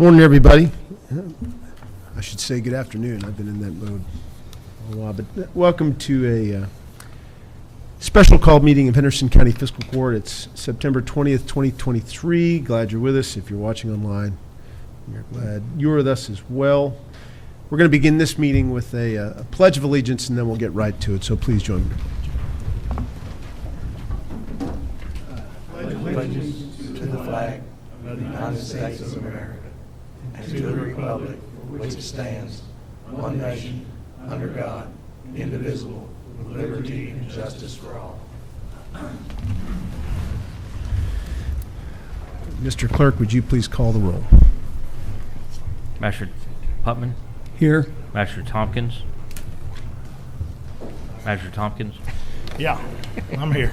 Morning, everybody. I should say good afternoon. I've been in that mode a while, but welcome to a special call meeting of Henderson County Fiscal Court. It's September 20th, 2023. Glad you're with us. If you're watching online, we're glad you're with us as well. We're going to begin this meeting with a Pledge of Allegiance, and then we'll get right to it, so please join me. Allegiance to the flag of the United States of America and to the republic for which it stands, one nation, under God, indivisible, with liberty and justice for all. Mr. Clerk, would you please call the roll? Master Putman. Here. Master Tompkins. Master Tompkins. Yeah, I'm here.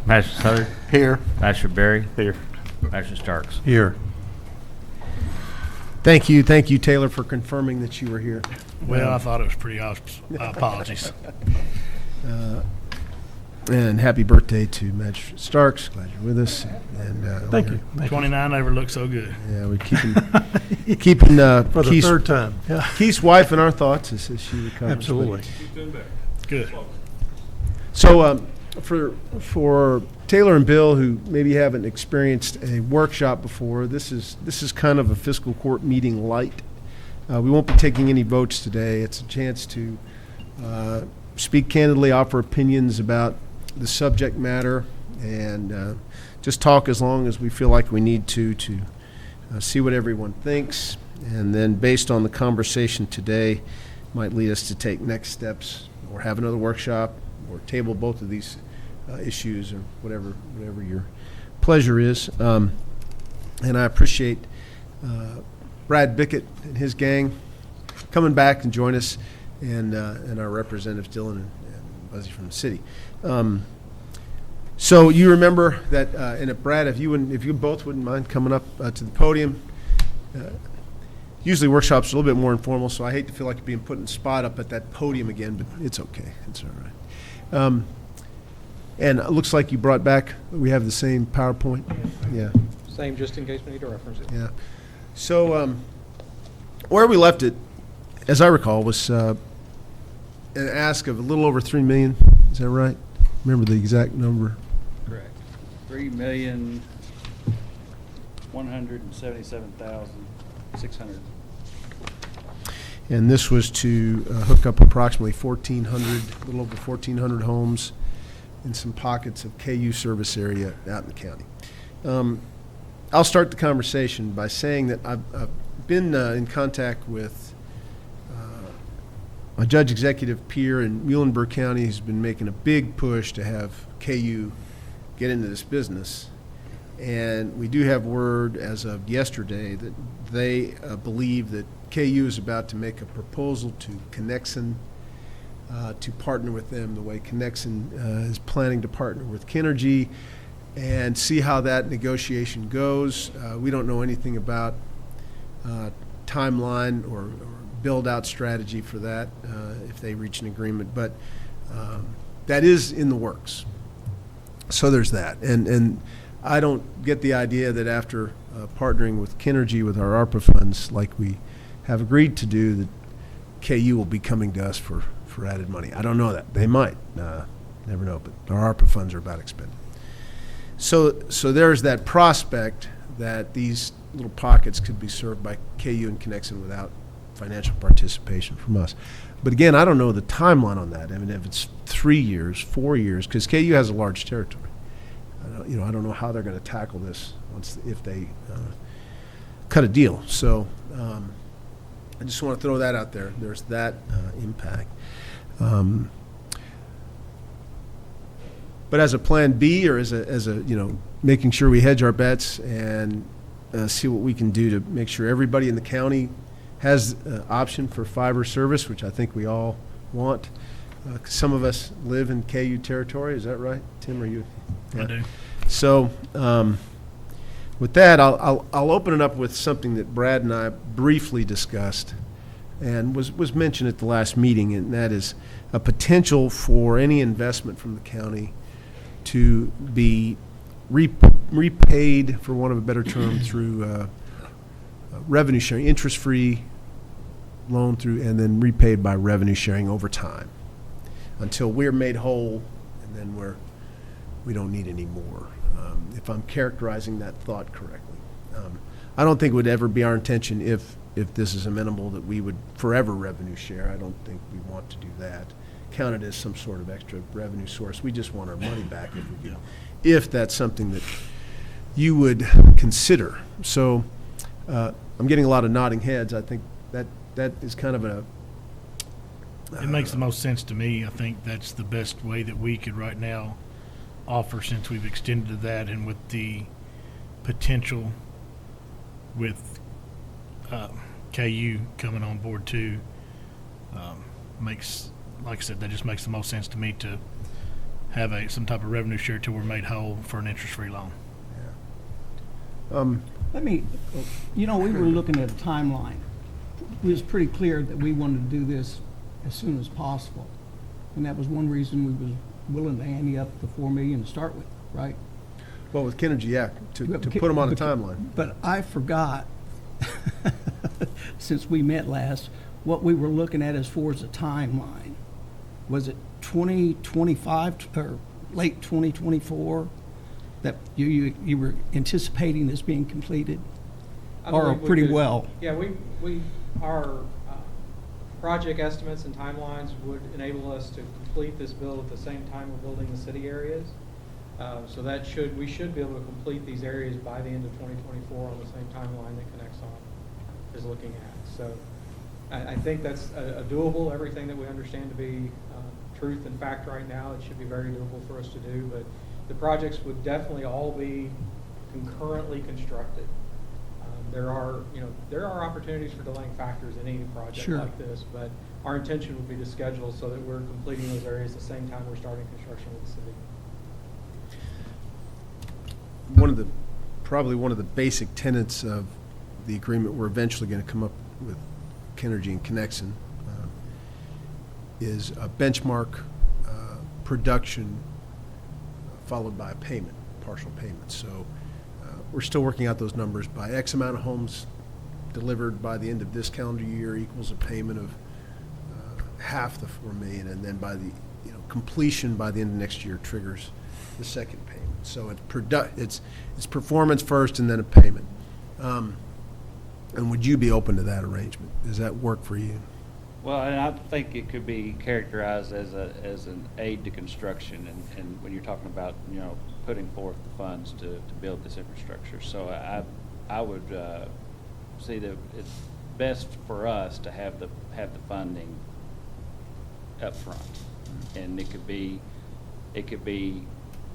Master Sutter. Here. Master Berry. Here. Master Starks. Here. Thank you, Taylor, for confirming that you were here. Well, I thought it was pretty obvious. Apologies. And happy birthday to Magistrate Starks. Glad you're with us. And Thank you. 29 never looked so good. Yeah, we're keeping For the Keith's, third time. Yeah. Keith's wife in our thoughts as she recovers. Absolutely. Good. So for Taylor and Bill, who maybe haven't experienced a workshop before, this is kind of a fiscal court meeting light. We won't be taking any votes today. It's a chance to speak candidly, offer opinions about the subject matter, and just talk as long as we feel like we need to see what everyone thinks, and then based on the conversation today, might lead us to take next steps or have another workshop or table both of these issues or whatever your pleasure is. And I appreciate Brad Bickett and his gang coming back and join us, and our representatives Dylan and Buzzy from the city. So you remember that, and if Brad, if you both wouldn't mind coming up to the podium. Usually workshops are a little bit more informal, so I hate to feel like being put in the spot up at that podium again, but it's okay. It's all right. And it looks like you brought back, we have the same PowerPoint. Yeah. Same, just in case we need to reference it. Yeah. So where we left it, as I recall, was an ask of a little over $3 million. Is that right? Remember the exact number? Correct. 3,177,600. And this was to hook up approximately 1,400, a little over 1,400 homes in some pockets of KU service area out in the county. I'll start the conversation by saying that I've been in contact with my judge executive peer in Muhlenberg County, who's been making a big push to have KU get into this business. And we do have word as of yesterday that they believe that KU is about to make a proposal to Connexon to partner with them the way Connexon is planning to partner with Kinergy, and see how that negotiation goes. We don't know anything about timeline or build-out strategy for that if they reach an agreement, but that is in the works. So there's that. And I don't get the idea that after partnering with Kinergy with our ARPA funds, like we have agreed to do, that KU will be coming to us for added money. I don't know that. They might. Never know. But our ARPA funds are about expended. So there's that prospect that these little pockets could be served by KU and Connexon without financial participation from us. But again, I don't know the timeline on that. I mean, if it's 3 years, 4 years, because KU has a large territory. I don't know how they're going to tackle this if they cut a deal. So I just want to throw that out there. There's that impact. But as a plan B, or as a making sure we hedge our bets and see what we can do to make sure everybody in the county has option for fiber service, which I think we all want. Some of us live in KU territory. Is that right, Tim? Are you? Yeah. I do. So with that, I'll open it up with something that Brad and I briefly discussed and was mentioned at the last meeting, and that is a potential for any investment from the county to be repaid, for want of a better term, through revenue sharing, interest-free loan through, and then repaid by revenue sharing over time until we're made whole, and then we don't need any more. If I'm characterizing that thought correctly. I don't think it would ever be our intention if this is amenable that we would forever revenue share. I don't think we want to do that. Count it as some sort of extra revenue source. We just want our money back if we do. If that's something that you would consider. So I'm getting a lot of nodding heads. I think that is kind of a It makes the most sense to me. I think that's the best way that we could right now offer, since we've extended to that, and with the potential with KU coming on board too, makes, like I said, that just makes the most sense to me to have some type of revenue share till we're made whole for an interest-free loan. Let me, we were looking at a timeline. It was pretty clear that we wanted to do this as soon as possible. And that was one reason we was willing to ante up the $4 million to start with, right? well, with Kenergy, yeah, to put them on a timeline. But I forgot, since we met last, what we were looking at as far as a timeline. Was it 2025 or late 2024 that you were anticipating this being completed? I Or believe we pretty could- well? Yeah, our project estimates and timelines would enable us to complete this build at the same time we're building the city areas. So we should be able to complete these areas by the end of 2024 on the same timeline that Connexon is looking at. So I think that's a doable, everything that we understand to be truth and fact right now. It should be very doable for us to do, but the projects would definitely all be concurrently constructed. There are opportunities for delaying factors in any project Sure. like this, but our intention would be to schedule so that we're completing those areas at the same time we're starting construction with the city. Probably one of the basic tenets of the agreement we're eventually going to come up with Kenergy and Connexon is a benchmark production followed by a payment, partial payment. So we're still working out those numbers. By X amount of homes delivered by the end of this calendar year equals a payment of half the $4 million, and then by the completion by the end of next year triggers the second payment. So it's performance first and then a payment. And would you be open to that arrangement? Does that work for you? Well, and I think it could be characterized as an aid to construction, and when you're talking about, putting forth the funds to build this infrastructure. So I would see that it's best for us to have the funding up front. And it could be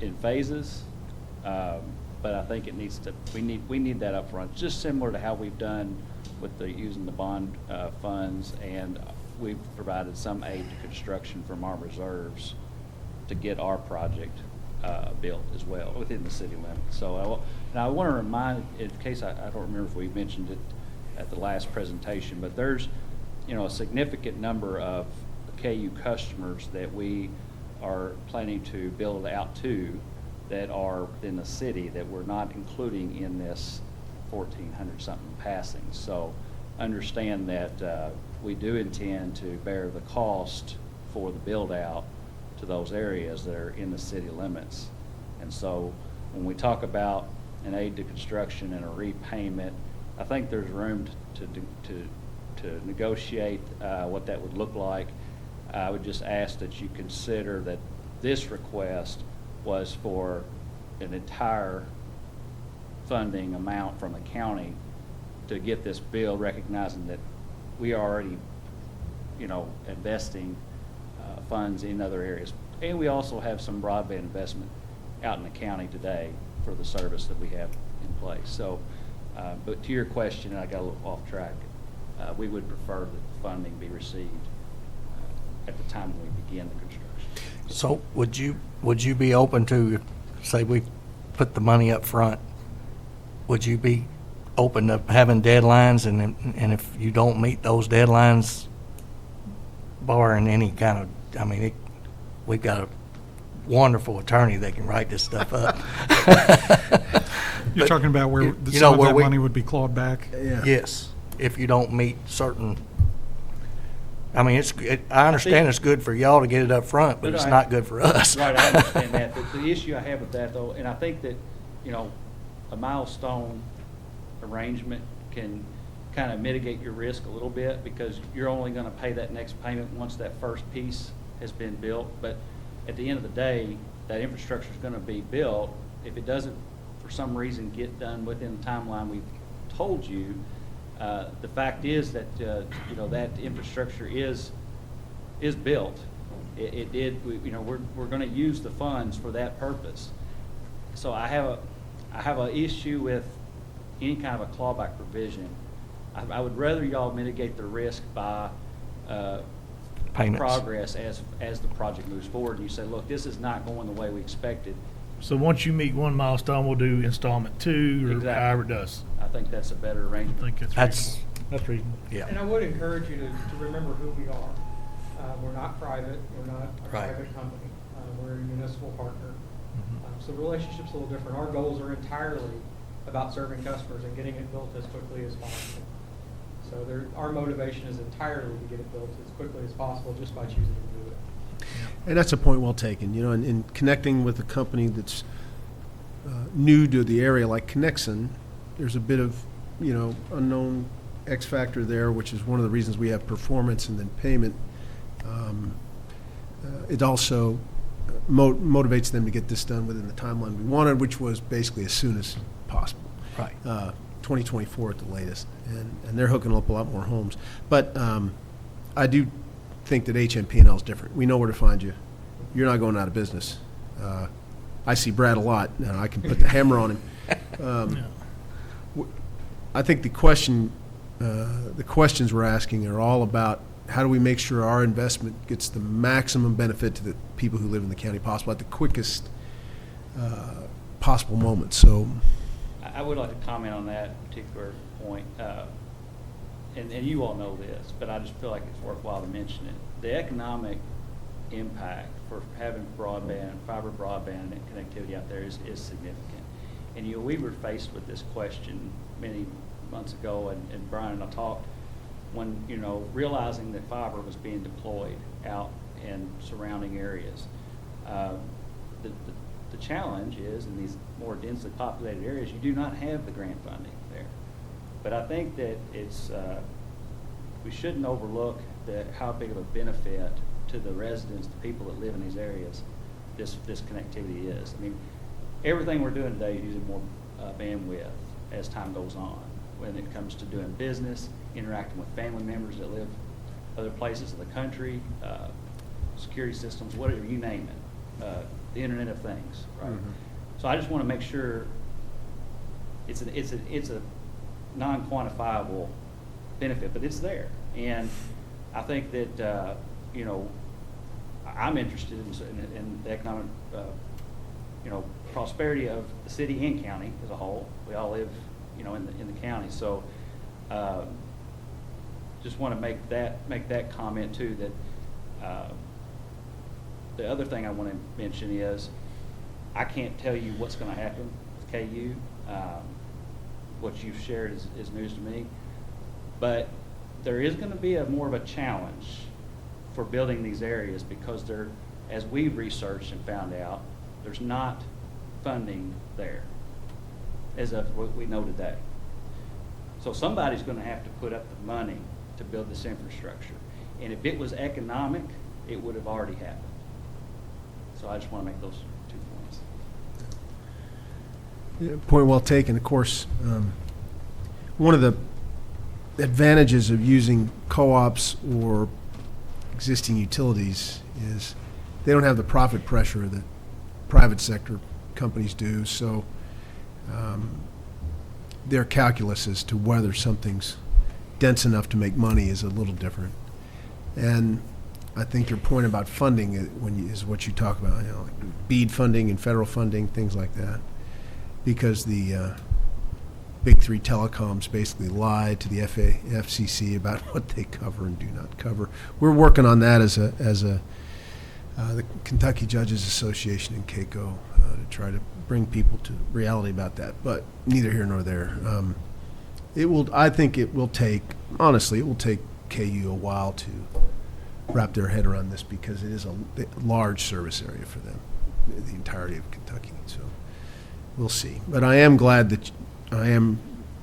in phases, but I think we need that up front, just similar to how we've done with using the bond funds, and we've provided some aid to construction from our reserves to get our project built as well within the city limits. So I want to remind, in case I don't remember if we mentioned it at the last presentation, but there's a significant number of KU customers that we are planning to build out to that are in the city that we're not including in this 1,400 something passings. So understand that we do intend to bear the cost for the build out to those areas that are in the city limits. And so when we talk about an aid to construction and a repayment, I think there's room to negotiate what that would look like. I would just ask that you consider that this request was for an entire funding amount from the county to get this bill, recognizing that we are already, investing funds in other areas. And we also have some broadband investment out in the county today for the service that we have in place. So, but to your question, I got a little off track, we would prefer that the funding be received at the time when we begin the construction. So would you be open to, say we put the money up front, would you be open to having deadlines, and if you don't meet those deadlines, barring any kind of, we've got to wonderful attorney that can write this stuff up. You're But, talking about where you some know, of where that we- money would be clawed back? Yeah. Yes, if you don't meet certain, I mean, I understand it's good for y'all to get it up front, but But it's I- not good for us. Right, I understand that, but the issue I have with that though, and I think that, you know, a milestone arrangement can kind of mitigate your risk a little bit, because you're only gonna pay that next payment once that first piece has been built. But at the end of the day, that infrastructure is gonna be built. If it doesn't, for some reason, get done within the timeline we've told you, the fact is that, you know, that infrastructure is built. It did, you know, we're gonna use the funds for that purpose. So I have a issue with any kind of a clawback provision. I would rather y'all mitigate the risk by Payments. progress as the project moves forward. And you say, look, this is not going the way we expected. So once you meet one milestone, we'll do installment 2 or Exactly. however it does. I think that's a better I arrangement. think that's That's- reasonable. That's reasonable. Yeah. And I would encourage you to remember who we are. We're not private, we're not a Right. private company, we're a municipal partner. Mhm. So the relationship's a little different. Our goals are entirely about serving customers and getting it built as quickly as possible. So our motivation is entirely to get it built as quickly as possible just by choosing to do it. And that's a point well taken, you know, in connecting with a company that's new to the area like Connexon, there's a bit of, you know, unknown X factor there, which is one of the reasons we have performance and then payment. It also motivates them to get this done within the timeline we wanted, which was basically as soon as possible. Right. 2024 at the latest, and they're hooking up a lot more homes. But I do think that HMP&L is different. We know where to find you. You're not going out of business. I see Brad a lot, and I can put the hammer on him. Yeah. I think the questions we're asking are all about how do we make sure our investment gets the maximum benefit to the people who live in the county possible at the quickest possible moment. So, I would like to comment on that particular point, and you all know this, but I just feel like it's worthwhile to mention it. The economic impact for having broadband, fiber broadband and connectivity out there is significant. And, you know, we were faced with this question many months ago, and Brian and I talked when, you know, realizing that fiber was being deployed out in surrounding areas. The challenge is, in these more densely populated areas, you do not have the grant funding there. But I think that it's, we shouldn't overlook how big of a benefit to the residents, the people that live in these areas, this connectivity is. I mean, everything we're doing today is using more bandwidth as time goes on. When it comes to doing business, interacting with family members that live other places in the country, security systems, whatever, you name it, the Internet of Things, right? Mhm. So I just want to make sure it's a non-quantifiable benefit, but it's there. And I think that, you know, I'm interested in the economic, you know, prosperity of the city and county as a whole. We all live, you know, in the county. So just want to make that comment too, that the other thing I want to mention is I can't tell you what's going to happen with KU. What you've shared is news to me. But there is going to be more of a challenge for building these areas because as we've researched and found out, there's not funding there as of what we know today. So somebody's going to have to put up the money to build this infrastructure. And if it was economic, it would have already happened. So I just want to make those 2 points. yeah, point well taken. Of course, one of the advantages of using co-ops or existing utilities is they don't have the profit pressure that private sector companies do. So their calculus as to whether something's dense enough to make money is a little different. And I think your point about funding is what you talk about, you know, like BEAD funding and federal funding, things like that, because the big three telecoms basically lie to the FCC about what they cover and do not cover. We're working on that as a the Kentucky Judges Association in Keiko to try to bring people to reality about that. But neither here nor there. I think it will take, honestly, it will take KU a while to wrap their head around this because it is a large service area for them, the entirety of Kentucky. So we'll see. But I am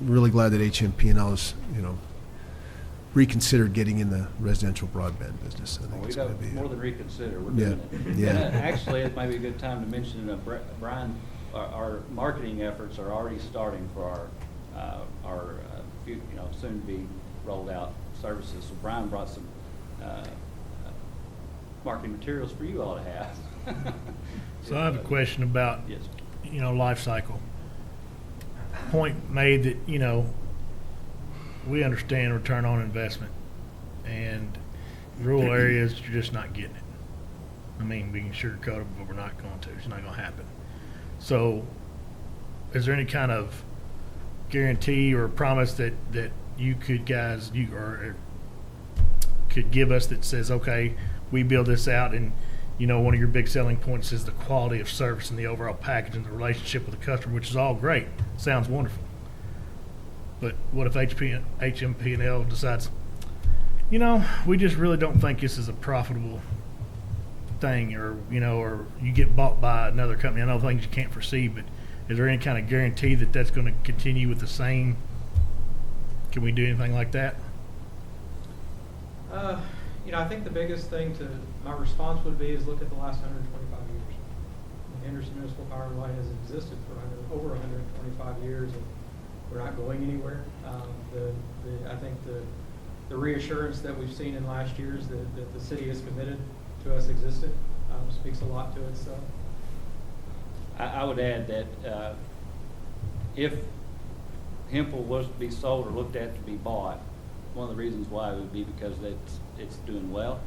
really glad that HMP&L is, reconsidered getting in the residential broadband business. I think We it's got going to be more than reconsider, we're Yeah, doing it. yeah. And actually, it might be a good time to mention, Brian, our marketing efforts are already starting for our soon to be rolled out services. So Brian brought some marketing materials for you all to have. So I have a question about, Yes. life cycle. Point made that, we understand return on investment, and rural areas, you're just not getting it. I mean, we can sugarcoat it, but we're not going to. It's not going to happen. So is there any kind of guarantee or promise that you could could give us that says, okay, we build this out, and one of your big selling points is the quality of service and the overall package and the relationship with the customer, which is all great. Sounds wonderful. But what if HMP&L decides, we just really don't think this is a profitable thing, or you get bought by another company. I know things you can't foresee, but is there any kind of guarantee that that's going to continue with the same? Can we do anything like that? I think the biggest thing my response would be is look at the last 125 years. Henderson Municipal Power and Light has existed for over 125 years, and we're not going anywhere. I think the reassurance that we've seen in last years that the city is committed to us existing speaks a lot to itself. I would add that if Hempel was to be sold or looked at to be bought, one of the reasons why would be because it's doing well.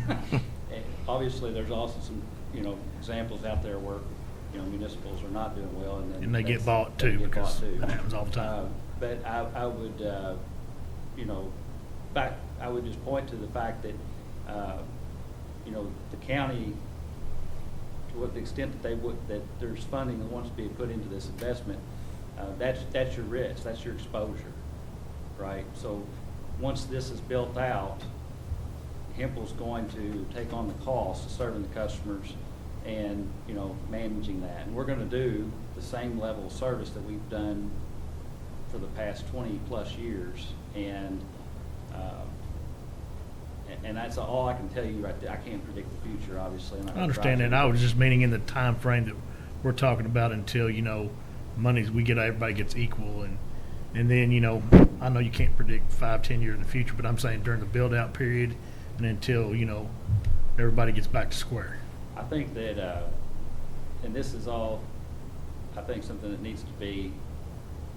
And obviously, there's also some examples out there where municipals are not doing well, And they get bought too, because that happens all the time. But I would I would just point to the fact that the county, to what the extent that there's funding that wants to be put into this investment, that's your risk, that's your exposure, right? So once this is built out, Hempel's going to take on the cost of serving the customers and managing that, and we're going to do the same level of service that we've done for the past 20 plus years, and that's all I can tell you right there. I can't predict the future, obviously. I understand that. I was just meaning in the time frame that we're talking about until, everybody gets equal. And then, I know you can't predict 5-10 years in the future, but I'm saying during the build out period and until, everybody gets back to square. I think that, and this is all, I think something that needs to be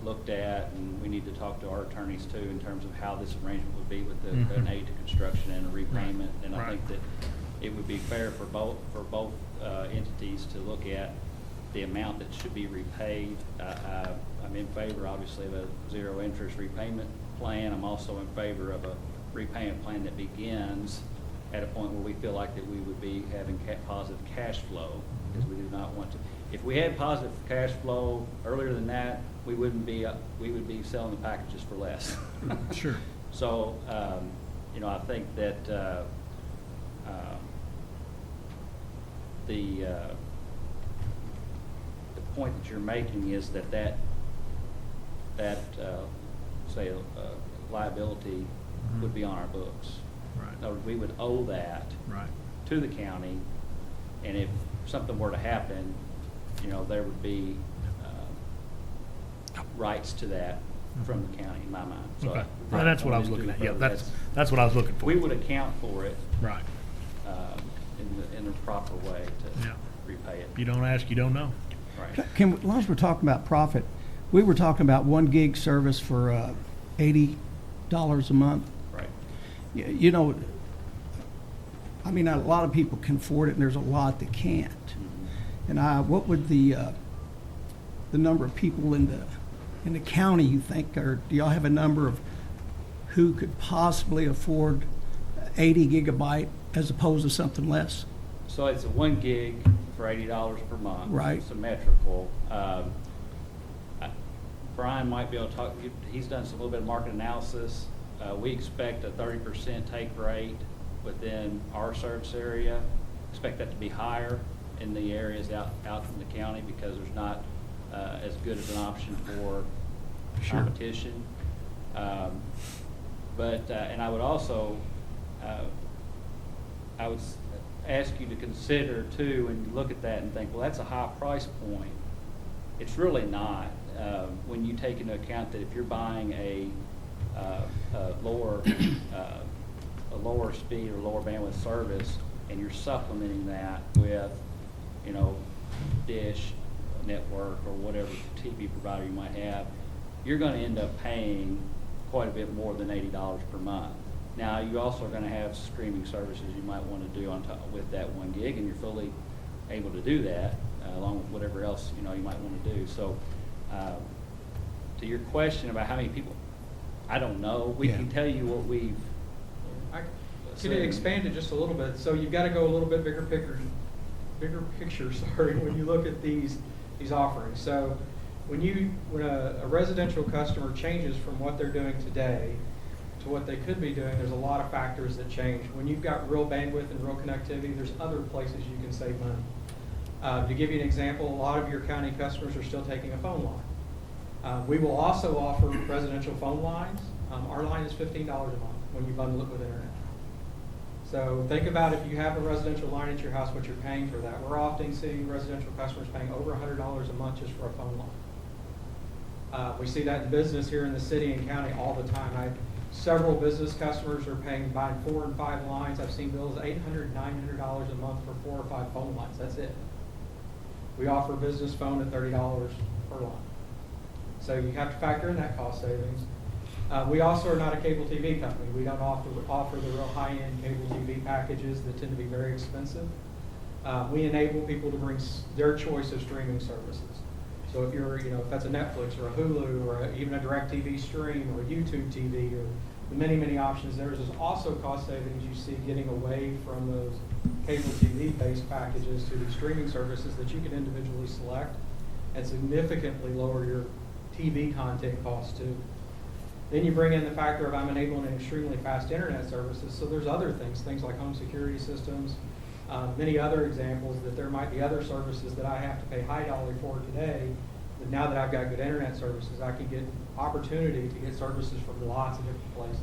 looked at, and we need to talk to our attorneys too in terms of how this arrangement would be with an aid to construction and a repayment. And I think that it would be fair for both entities to look at the amount that should be repaid. I'm in favor, obviously, of a zero interest repayment plan. I'm also in favor of a repayment plan that begins at a point where we feel like that we would be having positive cash flow, because we do not want to. If we had positive cash flow earlier than that, we would be selling the packages for less. Sure. So, I think that the point that you're making is that say liability would be on our books. Right. In other words, we would owe that Right. to the county, and if something were to happen, there would be rights to that from the county, in my mind. So Okay. Well, that's what I was looking at. Yeah, that's what I was looking for. We would account for it Right. in the proper way to Yeah. repay it. You don't ask, you don't know. Right. As long as we're talking about profit, we were talking about 1 gig service for $80 a month. Right. A lot of people can afford it, and there's a lot that can't. And what would the number of people in the county you think, or do y'all have a number of who could possibly afford 80 gigabyte as opposed to something less? So it's a 1 gig for $80 per month. Right. Symmetrical. Brian might be able to talk, he's done some little bit of market analysis. We expect a 30% take rate within our service area. Expect that to be higher in the areas out in the county because there's not as good of an option for Sure. competition. And I would also, I would ask you to consider too, when you look at that and think, well, that's a high price point. It's really not. When you take into account that if you're buying a lower speed or lower bandwidth service, and you're supplementing that with, Dish Network or whatever TV provider you might have, you're going to end up paying quite a bit more than $80 per month. Now, you also are going to have streaming services you might want to do on top with that 1 gig, and you're fully able to do that along with whatever else you might want to do. So, to your question about how many people, I don't know. We can tell you what we've. I can expand it just a little bit. So you've got to go a little bit bigger picture. Sorry, when you look at these offerings. So when a residential customer changes from what they're doing today to what they could be doing, there's a lot of factors that change. When you've got real bandwidth and real connectivity, there's other places you can save money. To give you an example, a lot of your county customers are still taking a phone line. We will also offer residential phone lines. Our line is $15 a month when you bundle it with internet. So think about if you have a residential line at your house, what you're paying for that. We're often seeing residential customers paying over $100 a month just for a phone line. We see that in business here in the city and county all the time. Several business customers are buying 4 and 5 lines. I've seen bills $800, $900 a month for 4 or 5 phone lines. That's it. We offer a business phone at $30 per line. So you have to factor in that cost savings. We also are not a cable TV company. We don't offer the real high-end cable TV packages that tend to be very expensive. We enable people to bring their choice of streaming services. So if you're, if that's a Netflix or a Hulu or even a DirecTV stream or a YouTube TV or the many, many options, there's also cost savings you see getting away from those cable TV-based packages to the streaming services that you can individually select and significantly lower your TV content costs too. Then you bring in the factor of I'm enabling an extremely fast internet services. So there's other things like home security systems, many other examples that there might be other services that I have to pay high dollar for today. But now that I've got good internet services, I can get opportunity to get services from lots of different places.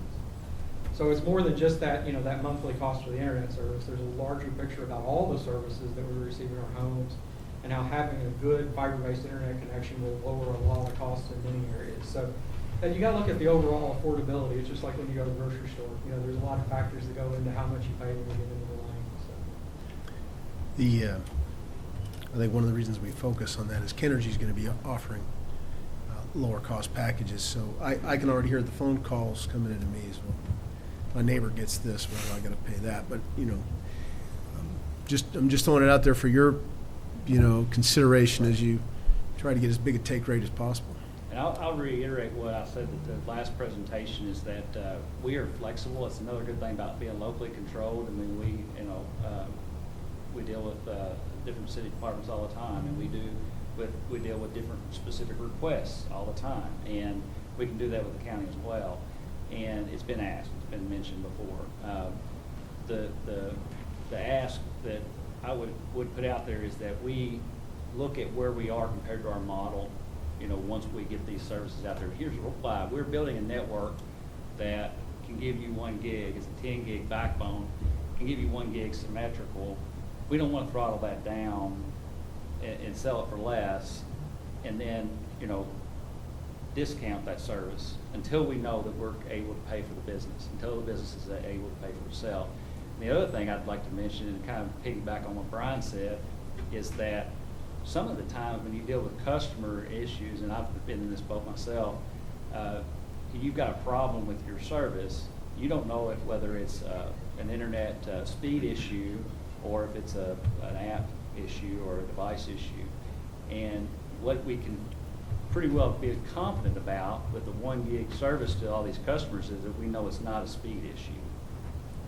So it's more than just that, that monthly cost for the internet service. There's a larger picture about all the services that we receive in our homes and how having a good fiber-based internet connection will lower a lot of costs in many areas. So you got to look at the overall affordability. It's just like when you go to the grocery store. There's a lot of factors that go into how much you pay when you get into the line. I think one of the reasons we focus on that is Kenergy is going to be offering lower cost packages. So I can already hear the phone calls coming into me as well. My neighbor gets this, well, I got to pay that. But I'm just throwing it out there for your consideration as you try to get as big a take rate as possible. And I'll reiterate what I said at the last presentation is that we are flexible. It's another good thing about being locally controlled. I mean, we deal with different city departments all the time, and we deal with different specific requests all the time, and we can do that with the county as well. And it's been asked, it's been mentioned before. The ask that I would put out there is that we look at where we are compared to our model. Once we get these services out there, here's why we're building a network that can give you 1 gig. It's a 10 gig backbone, can give you 1 gig symmetrical. We don't want to throttle that down and sell it for less, and then discount that service until we know that we're able to pay for the business, until the business is able to pay for itself. And the other thing I'd like to mention and kind of piggyback on what Brian said is that some of the time when you deal with customer issues, and I've been in this boat myself, you've got a problem with your service, you don't know whether it's an internet speed issue or if it's an app issue or a device issue. And what we can pretty well be confident about with the 1 gig service to all these customers is that we know it's not a speed issue.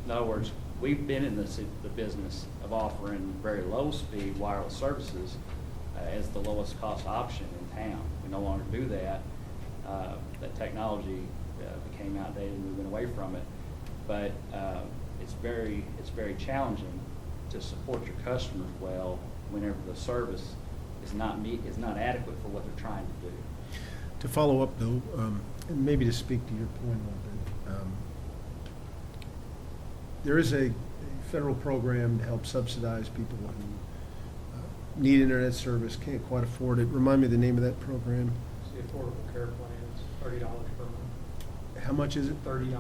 In other words, we've been in the business of offering very low-speed wireless services as the lowest cost option in town. We no longer do that. That technology became outdated and we went away from it. But it's very challenging to support your customers well whenever the service is not adequate for what they're trying to do. To follow up, though, and maybe to speak to your point a little bit, there is a federal program to help subsidize people who need internet service, can't quite afford it. Remind me of the name of that program. It's the Affordable Care Plan, it's $30 per month. How much is it? $30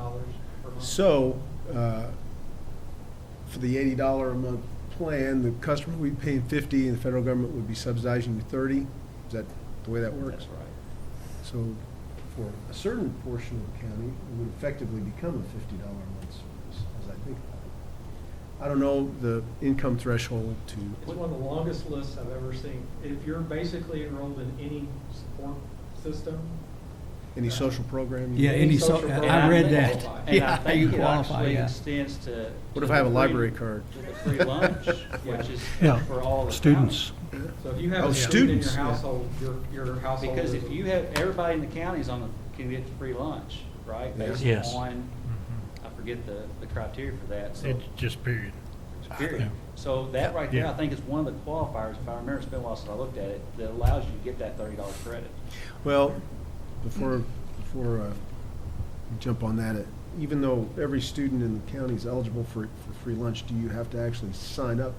per month. So, for the $80 a month plan, the customer would be paying $50 and the federal government would be subsidizing you $30? Is that the way that works? That's right. So for a certain portion of the county, it would effectively become a $50 a month service, as I think about it. I don't know the income threshold to, It's one of the longest lists I've ever seen. If you're basically enrolled in any support system. any social program? you Yeah, know? any social I program, read they that. qualify. And I Yeah, think you it qualify, actually yeah. extends to. What to if I have the a free- library card? To the free lunch, which is Yeah, for all the students. counties. So if you have Oh, a student in students, your yeah. household, your household. Because is- if you have, everybody in the counties can get free lunch, right? Yeah. Based Yes. on, I forget the criteria for that, so. It's just period. Period. Yeah. So that right there, Yeah. I think is one of the qualifiers, if I remember, it's been a while since I looked at it, that allows you to get that $30 credit. Well, before we jump on that, even though every student in the county is eligible for free lunch, do you have to actually sign up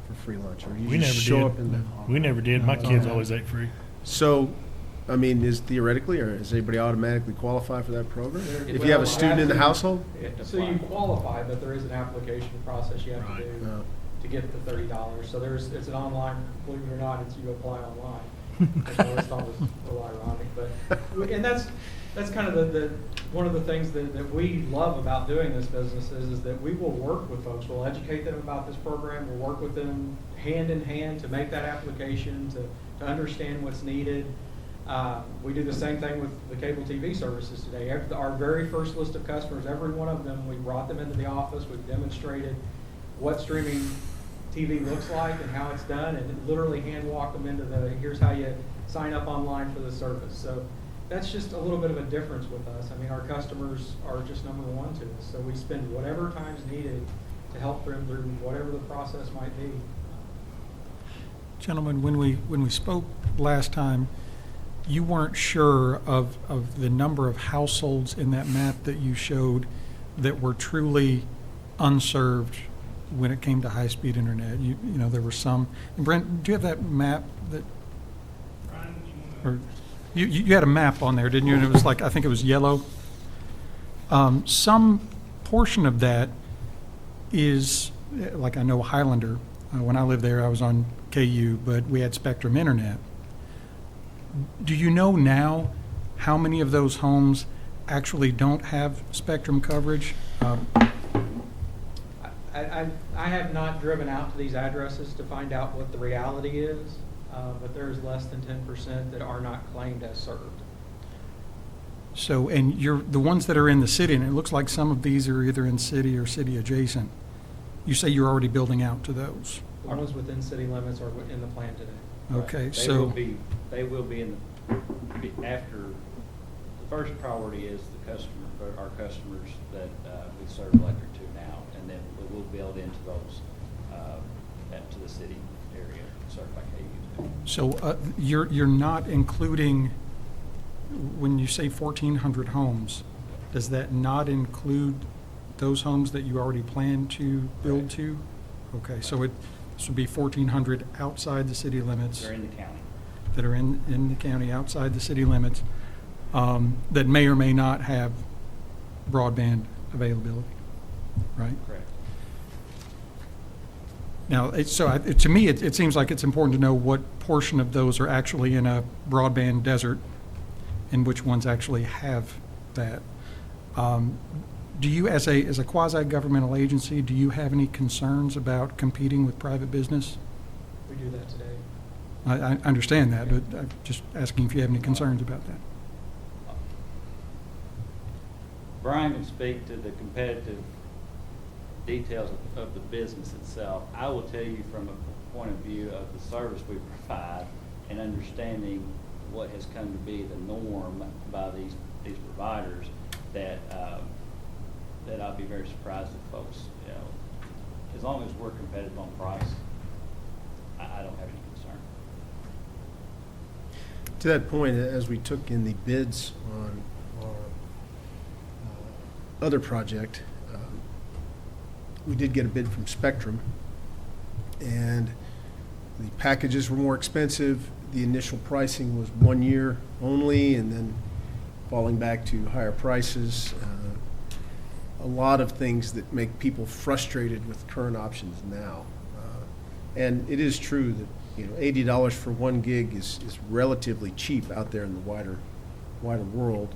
for free lunch? Or you We just never show did. up in the? We never did. My No. kids always ate free. So, I mean, is theoretically, or does anybody automatically qualify for that program? If you have a Well, student in the household? So you qualify, but there is an application process you have to Right. do No. to get the $30. So it's an online, believe it or not, you apply online. I know it's always a little ironic, but, and that's kind of the one of the things that we love about doing this business is that we will work with folks. We'll educate them about this program. We'll work with them hand in hand to make that application, to understand what's needed. We do the same thing with the cable TV services today. Our very first list of customers, every one of them, we brought them into the office, we've demonstrated what streaming TV looks like and how it's done, and literally hand walk them into here's how you sign up online for the service. So that's just a little bit of a difference with us. I mean, our customers are just number one to us, so we spend whatever time's needed to help them through whatever the process might be. Gentlemen, when we spoke last time, you weren't sure of the number of households in that map that you showed that were truly unserved when it came to high-speed internet. You know, there were some. And Brent, do you have that map that? Or you had a map on there, didn't you? And it was like, I think it was yellow. Some portion of that is, like I know Highlander, when I lived there, I was on KU, but we had Spectrum Internet. Do you know now how many of those homes actually don't have Spectrum coverage? I have not driven out to these addresses to find out what the reality is, but there's less than 10% that are not claimed as served. So, and you're, the ones that are in the city, and it looks like some of these are either in city or city adjacent, you say you're already building out to those? The ones within city limits are in the plan today. Okay, They will so, be in after, the first priority is the customer, or our customers that we serve electric to now, and then we will build into those, to the city area, served by KU. so you're not including, when you say 1,400 homes, does that not include those homes that you already plan to build to? Okay, so this would be 1,400 outside the city limits. They're in the county. That are in the county, outside the city limits, that may or may not have broadband availability, right? Correct. Now, to me, it seems like it's important to know what portion of those are actually in a broadband desert and which ones actually have that. Do you, as a quasi-governmental agency, do you have any concerns about competing with private business? We do that today. I understand that, but I'm just asking if you have any concerns about that. Brian can speak to the competitive details of the business itself. I will tell you from a point of view of the service we provide and understanding what has come to be the norm by these providers, that that I'd be very surprised if folks, you know, as long as we're competitive on price, I don't have any concern. To that point, as we took in the bids on our other project, we did get a bid from Spectrum, and the packages were more expensive. The initial pricing was 1 year only, and then falling back to higher prices. A lot of things that make people frustrated with current options now. And it is true that, you know, $80 for 1 gig is relatively cheap out there in the wider world.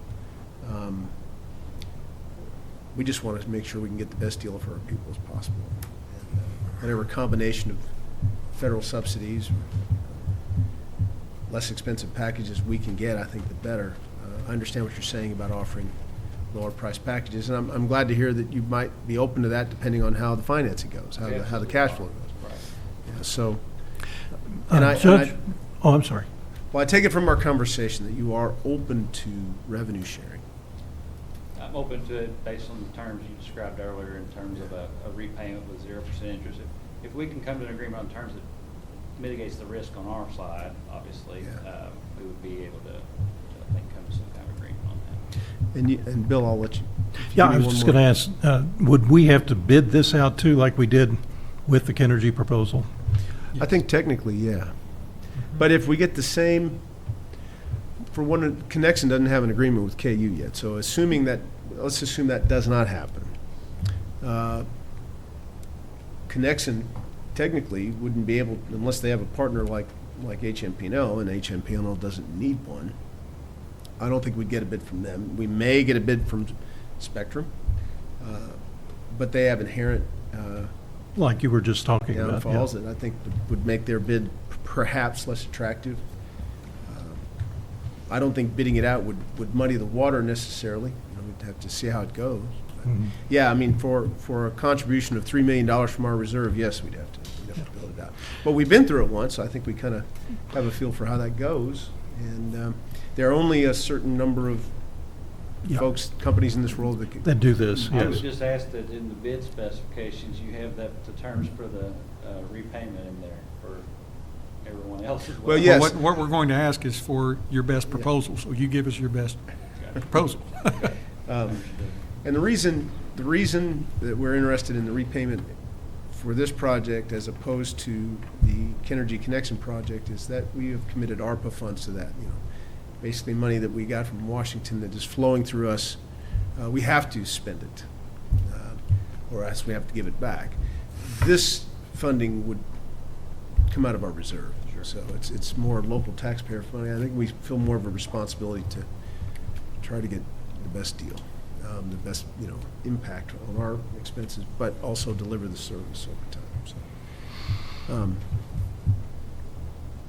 We just want to make sure we can get the best deal for our people as possible. And whatever combination of federal subsidies, less expensive packages we can get, I think the better. I understand what you're saying about offering lower price packages, and I'm glad to hear that you might be open to that depending on how the financing goes, how the cash flow goes. Right. Yeah, so, Judge, oh, I'm sorry. well, I take it from our conversation that you are open to revenue sharing. I'm open to it based on the terms you described earlier in terms of a repayment with 0% interest. If we can come to an agreement on terms that mitigates the risk on our side, obviously, Yeah. we would be able to, I think, come to some kind of agreement on that. And Bill, I'll let you. Yeah, give I me was one just more. going to ask, would we have to bid this out too, like we did with the Kenergy proposal? I think technically, yeah. But if we get the same, for one, Connection doesn't have an agreement with KU yet, so assuming that, let's assume that does not happen. Connection technically wouldn't be able, unless they have a partner like HMP&L, and HMP&L doesn't need one, I don't think we'd get a bid from them. We may get a bid from Spectrum, but they have inherent Like you were just talking about. yeah. downfalls that I think would make their bid perhaps less attractive. I don't think bidding it out would muddy the water necessarily. You know, we'd have to see how it goes. But, Mhm. yeah, I mean, for a contribution of $3 million from our reserve, yes, we'd have to build it out. But we've been through it once, so I think we kind of have a feel for how that goes. And there are only a certain number of Yeah. folks, companies in this world that can. That do this, I would yes. just ask that in the bid specifications, you have the terms for the repayment in there for everyone else as well. Well, yes. What we're going to ask is for your best proposal, so you give us your best proposal. And the reason that we're interested in the repayment for this project as opposed to the Kenergy Connection project is that we have committed ARPA funds to that, you know. Basically money that we got from Washington that is flowing through us. We have to spend it, or else we have to give it back. This funding would come out of our reserve. So it's more local taxpayer funding. I think we feel more of a responsibility to try to get the best deal, the best, you know, impact on our expenses, but also deliver the service over time. So,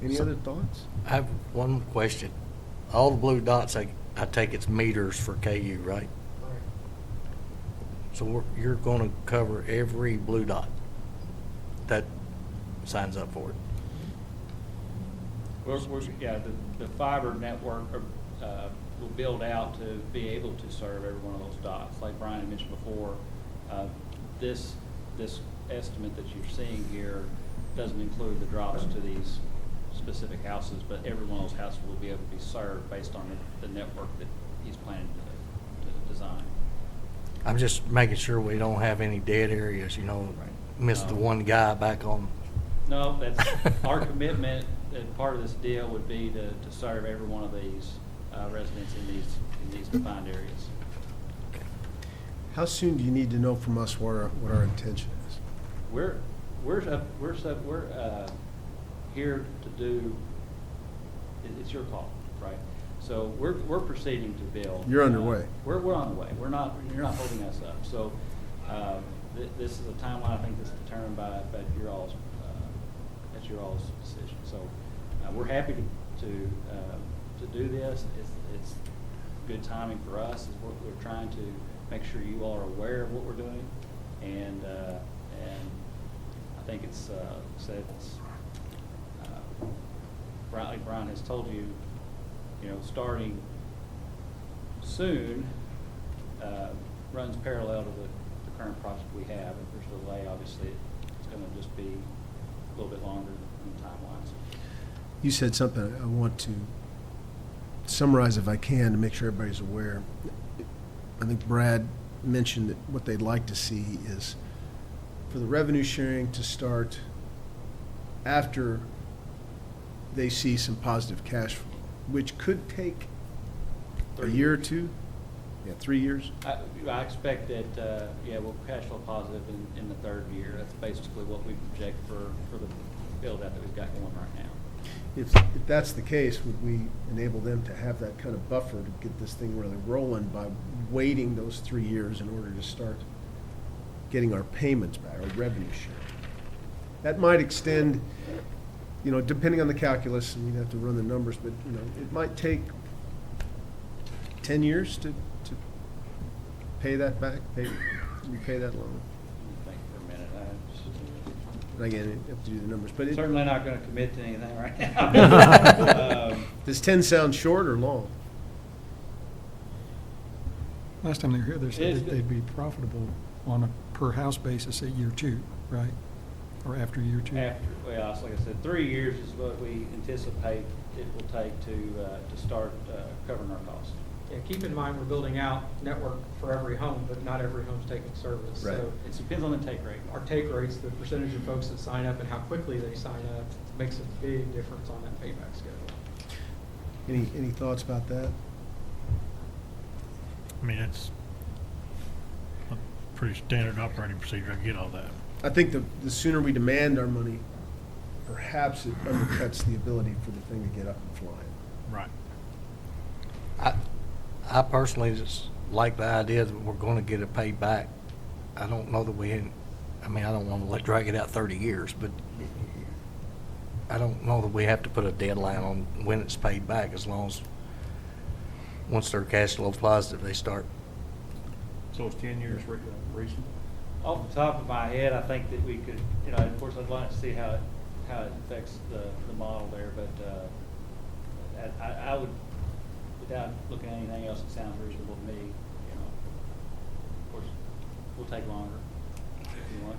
any other thoughts? I have one question. All the blue dots, I take it's meters for KU, right? So you're going to cover every blue dot that signs up for it? Yeah, the fiber network will build out to be able to serve every one of those dots. Like Brian had mentioned before, this estimate that you're seeing here doesn't include the drops to these specific houses, but every one of those houses will be able to be served based on the network that he's planning to design. I'm just making sure we don't have any dead areas, you know, miss the one guy back on. No, that's our commitment, and part of this deal would be to serve every one of these residents in these defined areas. How soon do you need to know from us what our intention is? We're here to do. It's your call, right? So we're proceeding to build. You're underway. We're on the way. You're not holding us up. So this is a timeline I think that's determined by your all's decision. So we're happy to do this. It's good timing for us. We're trying to make sure you all are aware of what we're doing. and I think it's, said it's, like Brian has told you, starting soon, runs parallel to the current project we have. If there's a delay, obviously, it's going to just be a little bit longer in timelines. You said something I want to summarize if I can to make sure everybody's aware. I think Brad mentioned that what they'd like to see is for the revenue sharing to start after they see some positive cash flow, which could take a year or two. Yeah, 3 years. I expect that, we'll cash flow positive in the third year. That's basically what we project for the build-out that we've got going right now. If that's the case, would we enable them to have that kind of buffer to get this thing really rolling by waiting those 3 years in order to start getting our payments back, our revenue share? That might extend, depending on the calculus, and we'd have to run the numbers, but, it might take 10 years to pay that back, repay that loan. Think for a minute. And again, you have to do the numbers, but Certainly not going to commit to anything right now. does 10 sound short or long? Last time they were here, they said It's- that they'd be profitable on a per-house basis at year 2, right? Or after year 2? Like I said, 3 years is what we anticipate it will take to start covering our costs. Yeah, keep in mind, we're building out network for every home, but not every home's taking service. Right. So It depends on the take rate. our take rates, the percentage of folks that sign up and how quickly they sign up, makes a big difference on that payback schedule. Any thoughts about that? I mean, it's a pretty standard operating procedure. I get all that. I think the sooner we demand our money, perhaps it undercuts the ability for the thing to get up and flying. Right. I personally just like the idea that we're going to get it paid back. I don't know that I don't want to drag it out 30 years, but I don't know that we have to put a deadline on when it's paid back, as long as once they're cash flow positive, they start. So it's 10 years reasonable? Off the top of my head, I think that we could, of course, I'd like to see how it affects the model there, but I would, without looking at anything else, it sounds reasonable to me. Of course, we'll take longer if you want.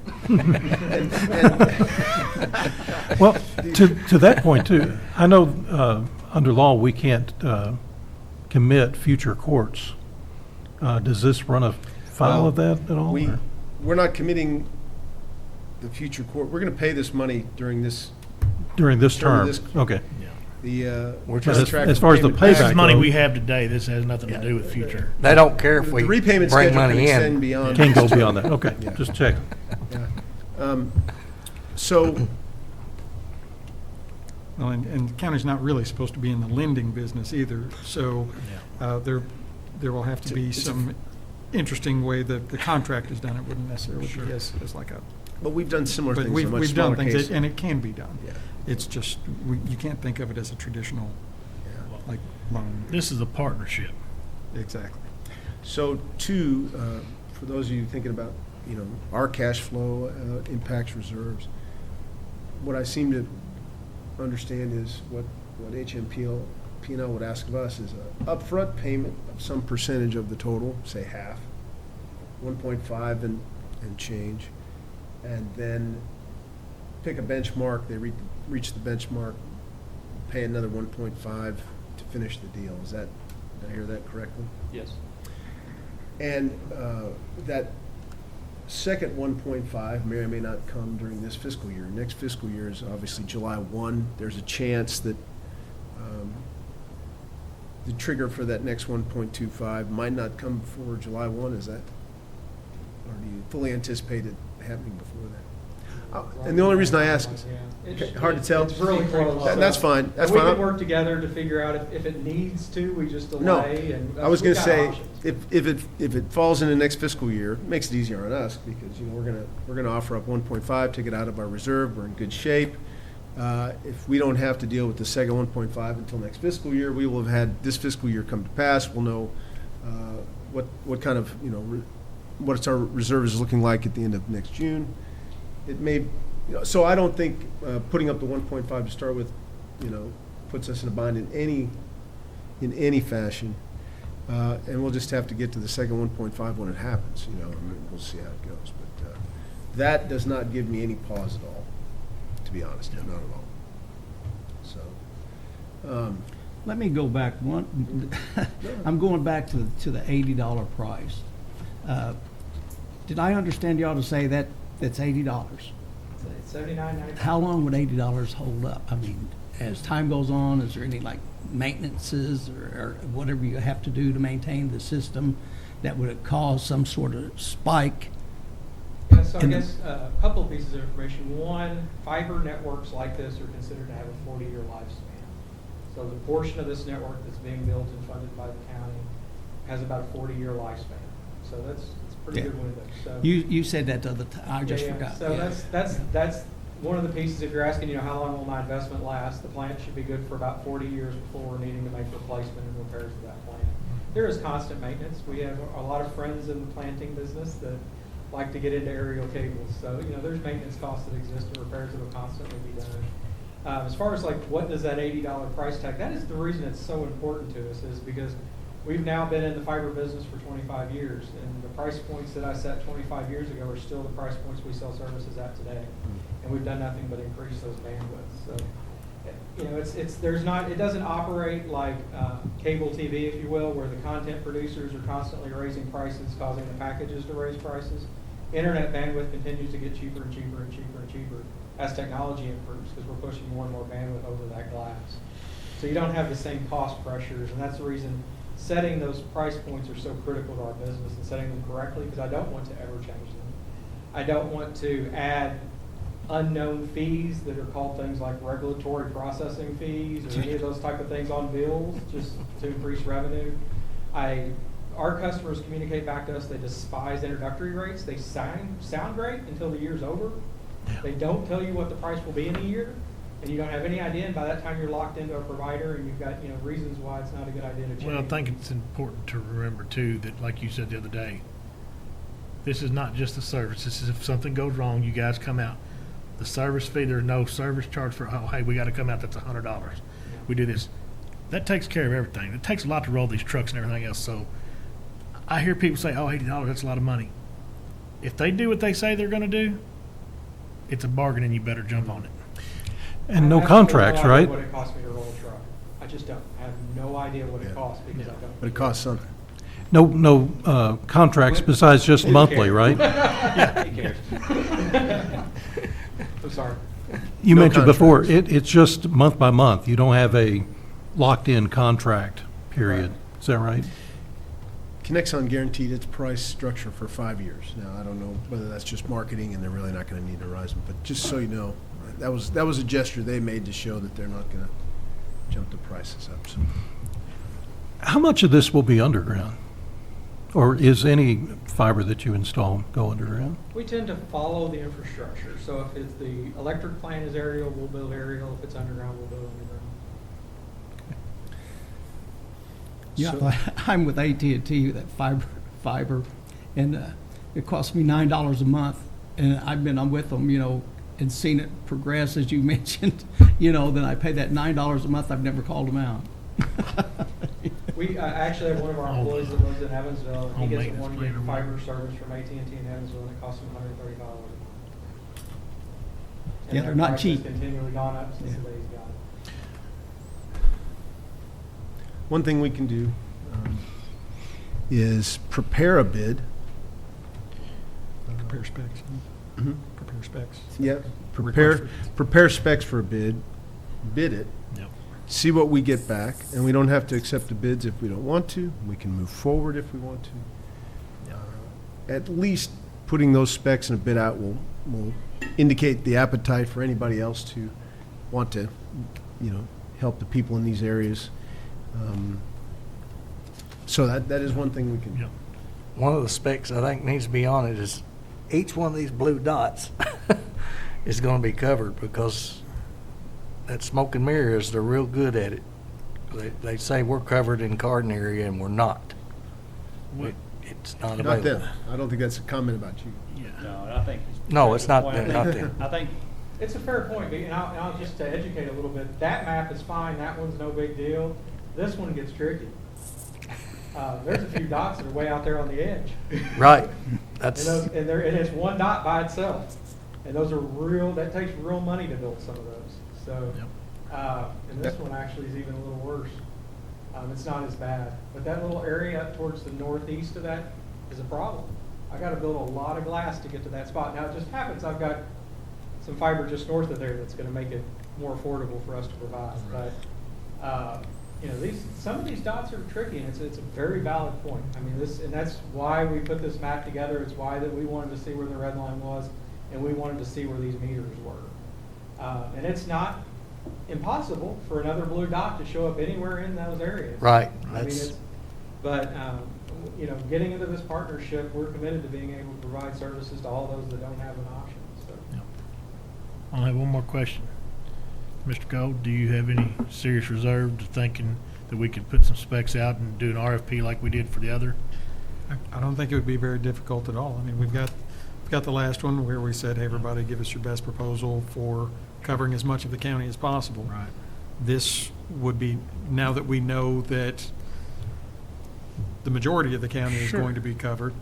Well, to that point too, I know under law, we can't commit future courts. Does this run afoul of that at all? or? We're not committing the future court. We're going to pay this money during this, During this During term? this- Okay. the We're just- contract as far as the payment payback This is money though, we have today. This has nothing to do with future. They don't care if we The repayment bring schedule can money extend in. beyond. Can go this term. beyond that. Okay, Yeah. just check. Yeah. So, Well, and the county's not really supposed to be in the lending business either, so there will have to be some interesting way that the contract is done. It wouldn't necessarily be as like a, but we've done similar but things in much we've done smaller things, cases. and it can be done. Yeah. It's just, you can't think of it as a traditional, like, loan. This is a partnership. Exactly. So, two, for those of you thinking about, our cash flow impacts reserves, what I seem to understand is what P&L would ask of us is an upfront payment of some percentage of the total, say half, 1.5 and change, and then pick a benchmark, they reach the benchmark, pay another 1.5 to finish the deal. Did I hear that correctly? Yes. And that second 1.5 may or may not come during this fiscal year. Next fiscal year is obviously July 1. There's a chance that the trigger for that next 1.25 might not come before July 1. Is that, or do you fully anticipate it happening before that? And the only reason I ask is, Yeah. okay, hard to tell? It's really close. That's fine. That's And fine. we can work together to figure out if it needs to, we just No, delay. And I was going we've to got say, options. if it falls in the next fiscal year, it makes it easier on us, because, we're gonna offer up 1.5, take it out of our reserve, we're in good shape. If we don't have to deal with the second 1.5 until next fiscal year, we will have had this fiscal year come to pass, we'll know what kind of, what's our reserves looking like at the end of next June. It may, so I don't think putting up the 1.5 to start with, puts us in a bind in any fashion. And we'll just have to get to the second 1.5 when it happens, and we'll see how it goes. But that does not give me any pause at all, to be honest, not at all. So, Let me go back one, I'm going back to the $80 price. Did I understand y'all to say that that's $80? It's $79.95. How long would $80 hold up? I mean, as time goes on, is there any like maintenances or whatever you have to do to maintain the system that would cause some sort of spike? Yeah, so I And- guess a couple of pieces of information. One, fiber networks like this are considered to have a 40-year lifespan. So the portion of this network that's being built and funded by the county has about a 40-year lifespan. So that's pretty Yeah. good window. So You said that the other time, I just yeah. forgot. So Yeah. that's one of the pieces. If you're asking, how long will my investment last? The plant should be good for about 40 years before we're needing to make replacement and repairs to that plant. There is constant maintenance. We have a lot of friends in the planting business that like to get into aerial cables. So, there's maintenance costs that exist and repairs that will constantly be done. As far as what does that $80 price tag, that is the reason it's so important to us, is because we've now been in the fiber business for 25 years, and the price points that I set 25 years ago are still the price points we sell services at today. And we've done nothing but increase those bandwidths. So, it doesn't operate like cable TV, if you will, where the content producers are constantly raising prices, causing the packages to raise prices. Internet bandwidth continues to get cheaper and cheaper and cheaper and cheaper as technology improves, because we're pushing more and more bandwidth over that glass. So you don't have the same cost pressures, and that's the reason setting those price points are so critical to our business, and setting them correctly, because I don't want to ever change them. I don't want to add unknown fees that are called things like regulatory processing fees or any of those type of things on bills just to increase revenue. Our customers communicate back to us, they despise introductory rates. They sound great until the year's over. They don't tell you what the price will be in a year, and you don't have any idea, and by that time you're locked into a provider, and you've got reasons why it's not a good idea to change. Well, I think it's important to remember too that, like you said the other day, this is not just a service. This is if something goes wrong, you guys come out. The service fee, there's no service charge for, hey, we got to come out, that's $100. We do this. That takes care of everything. It takes a lot to roll these trucks and everything else. So I hear people say, oh, $80, that's a lot of money. If they do what they say they're going to do, it's a bargain and you better jump on it. And no I have contracts, no idea right? what it costs me to roll a truck. I just don't. I have no idea what it costs because I don't. but it costs something. No contracts besides just Who monthly, cares? right? Yeah, who cares? I'm sorry. You No mentioned before, contracts. it's just month by month. You don't have a locked-in contract period. Right. Is that right? Connexon guaranteed its price structure for 5 years. Now, I don't know whether that's just marketing and they're really not going to need to rise them, but just so you know, that was a gesture they made to show that they're not going to jump the prices up. So, How much of this will be underground? Or is any fiber that you install go underground? We tend to follow the infrastructure. So if it's the electric plant is aerial, we'll build aerial. If it's underground, we'll build underground. Yeah, So- I'm with AT&T, that fiber, and it costs me $9 a month, and I'm with them, and seen it progress, as you mentioned, then I pay that $9 a month, I've never called them out. We actually have one of our employees that lives in Evansville, and he Home gets a maintenance 1 plan gig or what? fiber service from AT&T in Evansville, and it costs him $135 a month. And Yeah, that they're not price has cheap. continually gone up since Yeah. the day he's got it. one thing we can do is prepare a bid. Prepare specs. Mhm. Prepare specs. Yeah, Request prepare specs for a bid it, Yep. see what we get back, and we don't have to accept the bids if we don't want to. We can move forward if we want to. At least putting those specs in a bid out will indicate the appetite for anybody else to want to, help the people in these areas. So that is one thing we can. Yep. One of the specs I think needs to be on it is each one of these blue dots is going to be covered, because that smoke and mirrors, they're real good at it. They say we're covered in garden area and we're not. What- it's not Not available. them. I don't think that's a comment about you. No, and I think. No, it's not, Well, I think- not them. I think It's a fair point, but, and I'll just to educate a little bit, that map is fine, that one's no big deal. This one gets tricky. There's a few dots that are way out there on the edge. Right, And that's, and it's one dot by itself. And those are that takes real money to build some of those. So, and this one actually is even a little worse. It's not as bad. But that little area up towards the northeast of that is a problem. I gotta build a lot of glass to get to that spot. Now, it just happens I've got some fiber just north of there that's gonna make it more affordable for us to provide. But, you know, some of these dots are tricky, and it's a very valid point. I mean, and that's why we put this map together. It's why that we wanted to see where the red line was, and we wanted to see where these meters were. And it's not impossible for another blue dot to show up anywhere in those areas. right, I mean, that's, but, you know, getting into this partnership, we're committed to being able to provide services to all those that don't have an option, so. I'll have one more question. Mr. Gold, do you have any serious reserve to thinking that we could put some specs out and do an RFP like we did for the other? I don't think it would be very difficult at all. I mean, we've got the last one where we said, hey, everybody, give us your best proposal for covering as much of the county as possible. Right. This would be, now that we know that the majority of the county is Sure. going to be covered,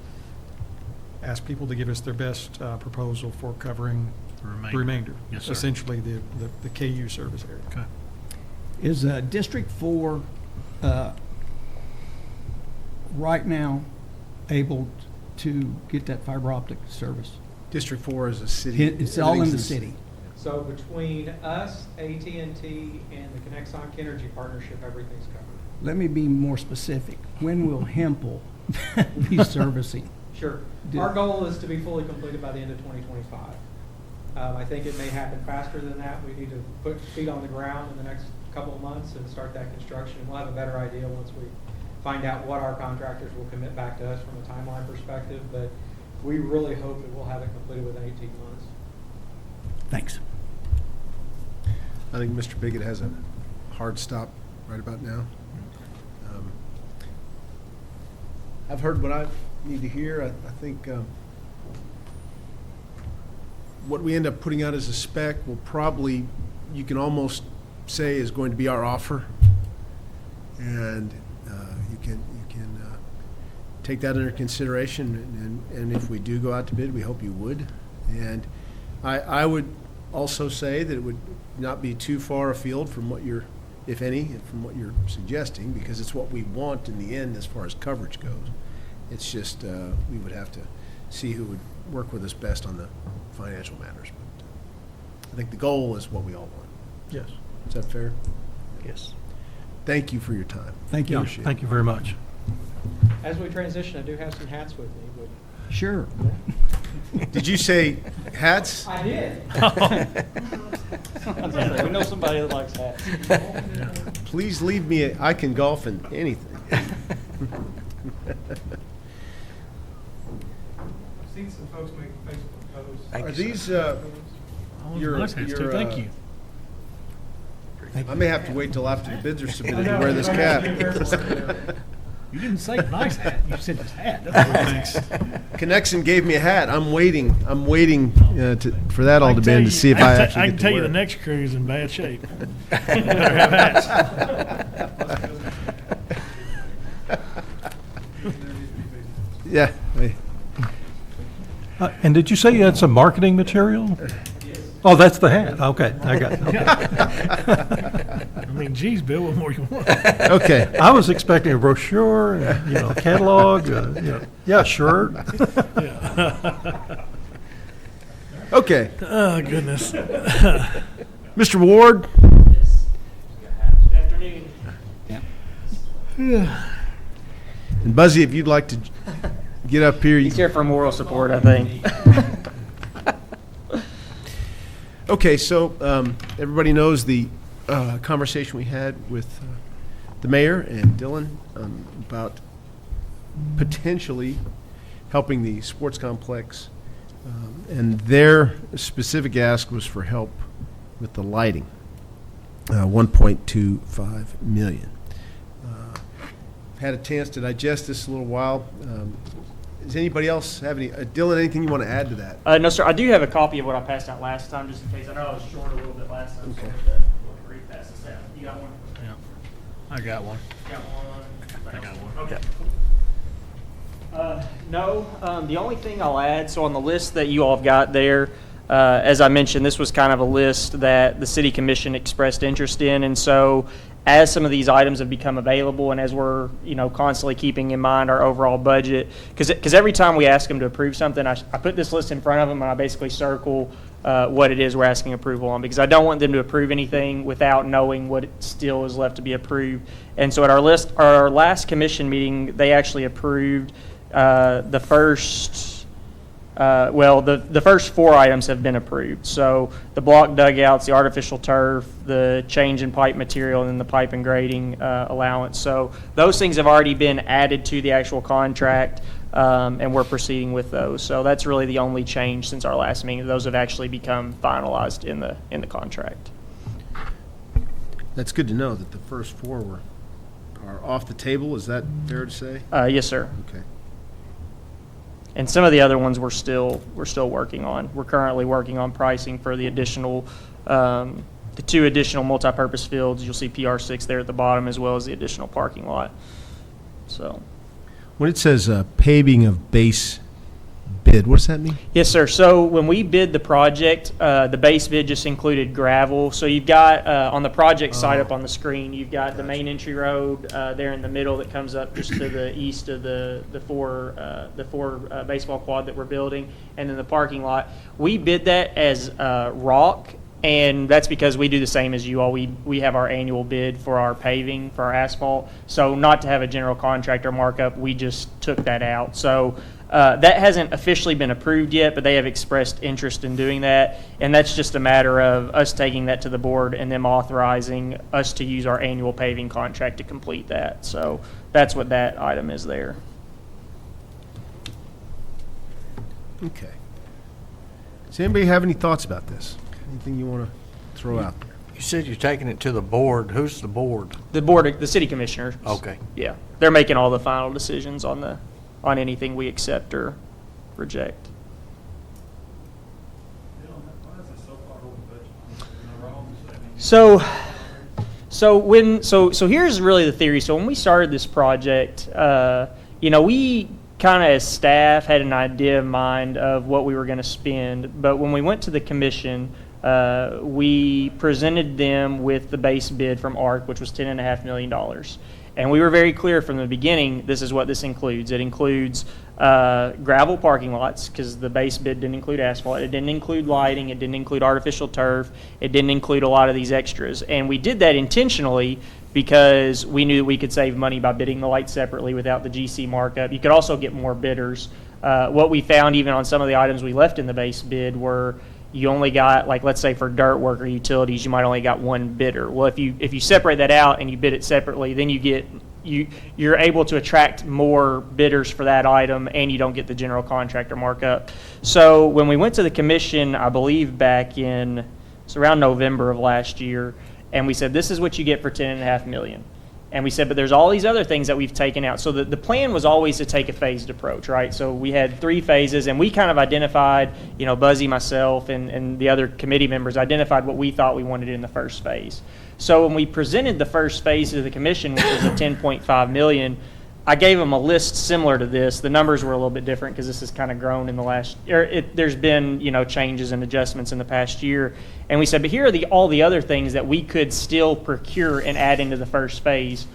ask people to give us their best proposal for covering the remainder. Yes, sir. Essentially, the KU service area. Okay. Is District 4 right now able to get that fiber optic service? District 4 is a city. It's all in the Everything's city. So between us, AT&T, and the Connexon Energy Partnership, everything's covered. Let me be more specific. When will Hempel be servicing? Sure. Our goal is to be fully completed by the end of 2025. I think it may happen faster than that. We need to put feet on the ground in the next couple of months and start that construction. We'll have a better idea once we find out what our contractors will commit back to us from a timeline perspective, but we really hope that we'll have it completed within 18 months. Thanks. I think Mr. Biggett has a hard stop right about now. I've heard what I need to hear. I think what we end up putting out as a spec will probably, you can almost say, is going to be our offer. And you can take that under consideration. And if we do go out to bid, we hope you would. And I would also say that it would not be too far afield from what you're, if any, from what you're suggesting, because it's what we want in the end as far as coverage goes. It's just we would have to see who would work with us best on the financial matters. But I think the goal is what we all want. Yes. Is that fair? yes. Thank you for your time. Thank you. Appreciate it. Thank you very much. As we transition, I do have some hats with me. Sure. Did you say hats? I did. We know somebody that likes hats. Please leave me, I can golf in anything. I've seen some folks make Facebook posts. Thank Are you, sir. these, Oh, Your- nice hats, too. your, Thank you. I may have to wait till after the bids are submitted to wear this cap. You didn't say nice hat. You said just hat. That's what Connexon gave me a hat. I'm waiting for that all to be in to see if I actually I get can to tell you wear the it. next crew is in bad shape. Better have hats. Yeah. And did you say you had some marketing material? Oh, that's the hat. Okay, I got it. Okay. I mean, geez, Bill, what more you want? Okay. I was expecting a brochure, and, catalog, yeah, shirt. Okay. Oh, goodness. Mr. Ward? And Buzzy, if you'd like to get up here. He's here for moral support, I think. Okay, so everybody knows the conversation we had with the mayor and Dylan about potentially helping the sports complex. And their specific ask was for help with the lighting, $1.25 million. had a chance to digest this a little while. Does anybody else have any, Dylan, anything you want to add to that? No, sir. I do have a copy of what I passed out last time, just in case. I know I was short a little bit last time, so Okay. I wanted to repass this out. You got one? Yeah, I got one. Got one? I got one. Okay. No, the only thing I'll add, so on the list that you all have got there, as I mentioned, this was kind of a list that the city commission expressed interest in, and so as some of these items have become available and as we're, constantly keeping in mind our overall budget, because every time we ask them to approve something, I put this list in front of them and I basically circle what it is we're asking approval on, because I don't want them to approve anything without knowing what still is left to be approved. And so at our last commission meeting, they actually approved the first four items have been approved. So the block dugouts, the artificial turf, the change in pipe material, and then the pipe and grading allowance. So those things have already been added to the actual contract, and we're proceeding with those. So that's really the only change since our last meeting. Those have actually become finalized in the contract. That's good to know that the first four are off the table. Is that fair to say? Yes, sir. Okay. And some of the other ones we're still working on. We're currently working on pricing for the additional, the two additional multipurpose fields. You'll see PR6 there at the bottom, as well as the additional parking lot. So, When it says paving of base bid, what does that mean? yes, sir. So when we bid the project, the base bid just included gravel. So you've got on the project side up on the screen, you've got the main entry road there in the middle that comes up just to the east of the four baseball quad that we're building, and then the parking lot. We bid that as rock, and that's because we do the same as you all. We have our annual bid for our paving, for our asphalt. So not to have a general contractor markup, we just took that out. So that hasn't officially been approved yet, but they have expressed interest in doing that, and that's just a matter of us taking that to the board and them authorizing us to use our annual paving contract to complete that. So that's what that item is there. Okay. Does anybody have any thoughts about this? Anything you want to throw out there? You said you're taking it to the board. Who's the board? The board, the city commissioners. Okay. Yeah, they're making all the final decisions on anything we accept or reject. So here's really the theory. So when we started this project, we kind of as staff had an idea in mind of what we were going to spend. But when we went to the commission, we presented them with the base bid from ARC, which was $10.5 million. And we were very clear from the beginning, this is what this includes. It includes gravel parking lots, because the base bid didn't include asphalt. It didn't include lighting. It didn't include artificial turf. It didn't include a lot of these extras. And we did that intentionally because we knew that we could save money by bidding the lights separately without the GC markup. You could also get more bidders. What we found even on some of the items we left in the base bid were you only got, like, let's say for dirt work or utilities, you might only got one bidder. Well, if you separate that out and you bid it separately, then you're able to attract more bidders for that item, and you don't get the general contractor markup. So when we went to the commission, I believe back in, it's around November of last year, and we said, this is what you get for $10.5 million. And we said, but there's all these other things that we've taken out. So the plan was always to take a phased approach, right? So we had 3 phases, and we kind of identified, Buzzy, myself, and the other committee members identified what we thought we wanted in the first phase. So when we presented the first phase to the commission, which was the $10.5 million, I gave them a list similar to this. The numbers were a little bit different because this has kind of grown in the last year. There's been, changes and adjustments in the past year. And we said, but here are all the other things that we could still procure and add into the first phase.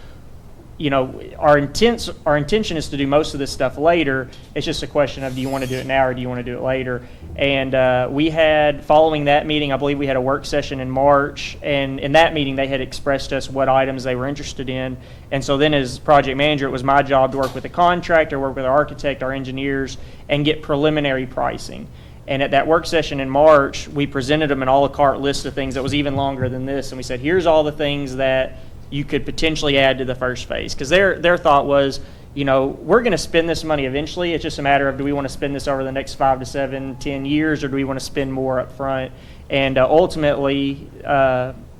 Our intention is to do most of this stuff later. It's just a question of, do you want to do it now or do you want to do it later? And we had, following that meeting, I believe we had a work session in March. And in that meeting, they had expressed to us what items they were interested in. And so then as project manager, it was my job to work with the contractor, work with our architect, our engineers, and get preliminary pricing. And at that work session in March, we presented them an a la carte list of things that was even longer than this. And we said, here's all the things that you could potentially add to the first phase. Because their thought was, we're going to spend this money eventually. It's just a matter of, do we want to spend this over the next 5 to 7, 10 years, or do we want to spend more up front? And ultimately,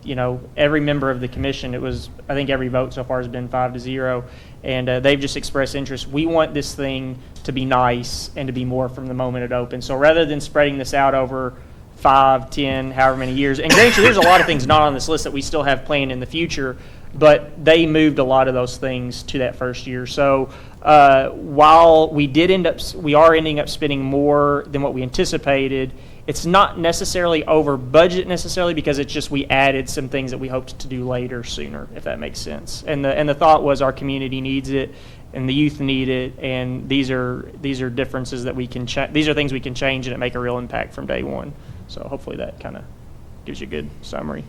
every member of the commission, I think every vote so far has been 5-0, and they've just expressed interest. We want this thing to be nice and to be more from the moment it opens. So rather than spreading this out over 5, 10, however many years, and granted, there's a lot of things not on this list that we still have planned in the future, but they moved a lot of those things to that first year. So while we are ending up spending more than what we anticipated, it's not necessarily over budget necessarily, because it's just we added some things that we hoped to do later sooner, if that makes sense. And the thought was our community needs it and the youth need it, and these are differences that we can these are things we can change and it make a real impact from day one. So hopefully that kind of gives you a good summary.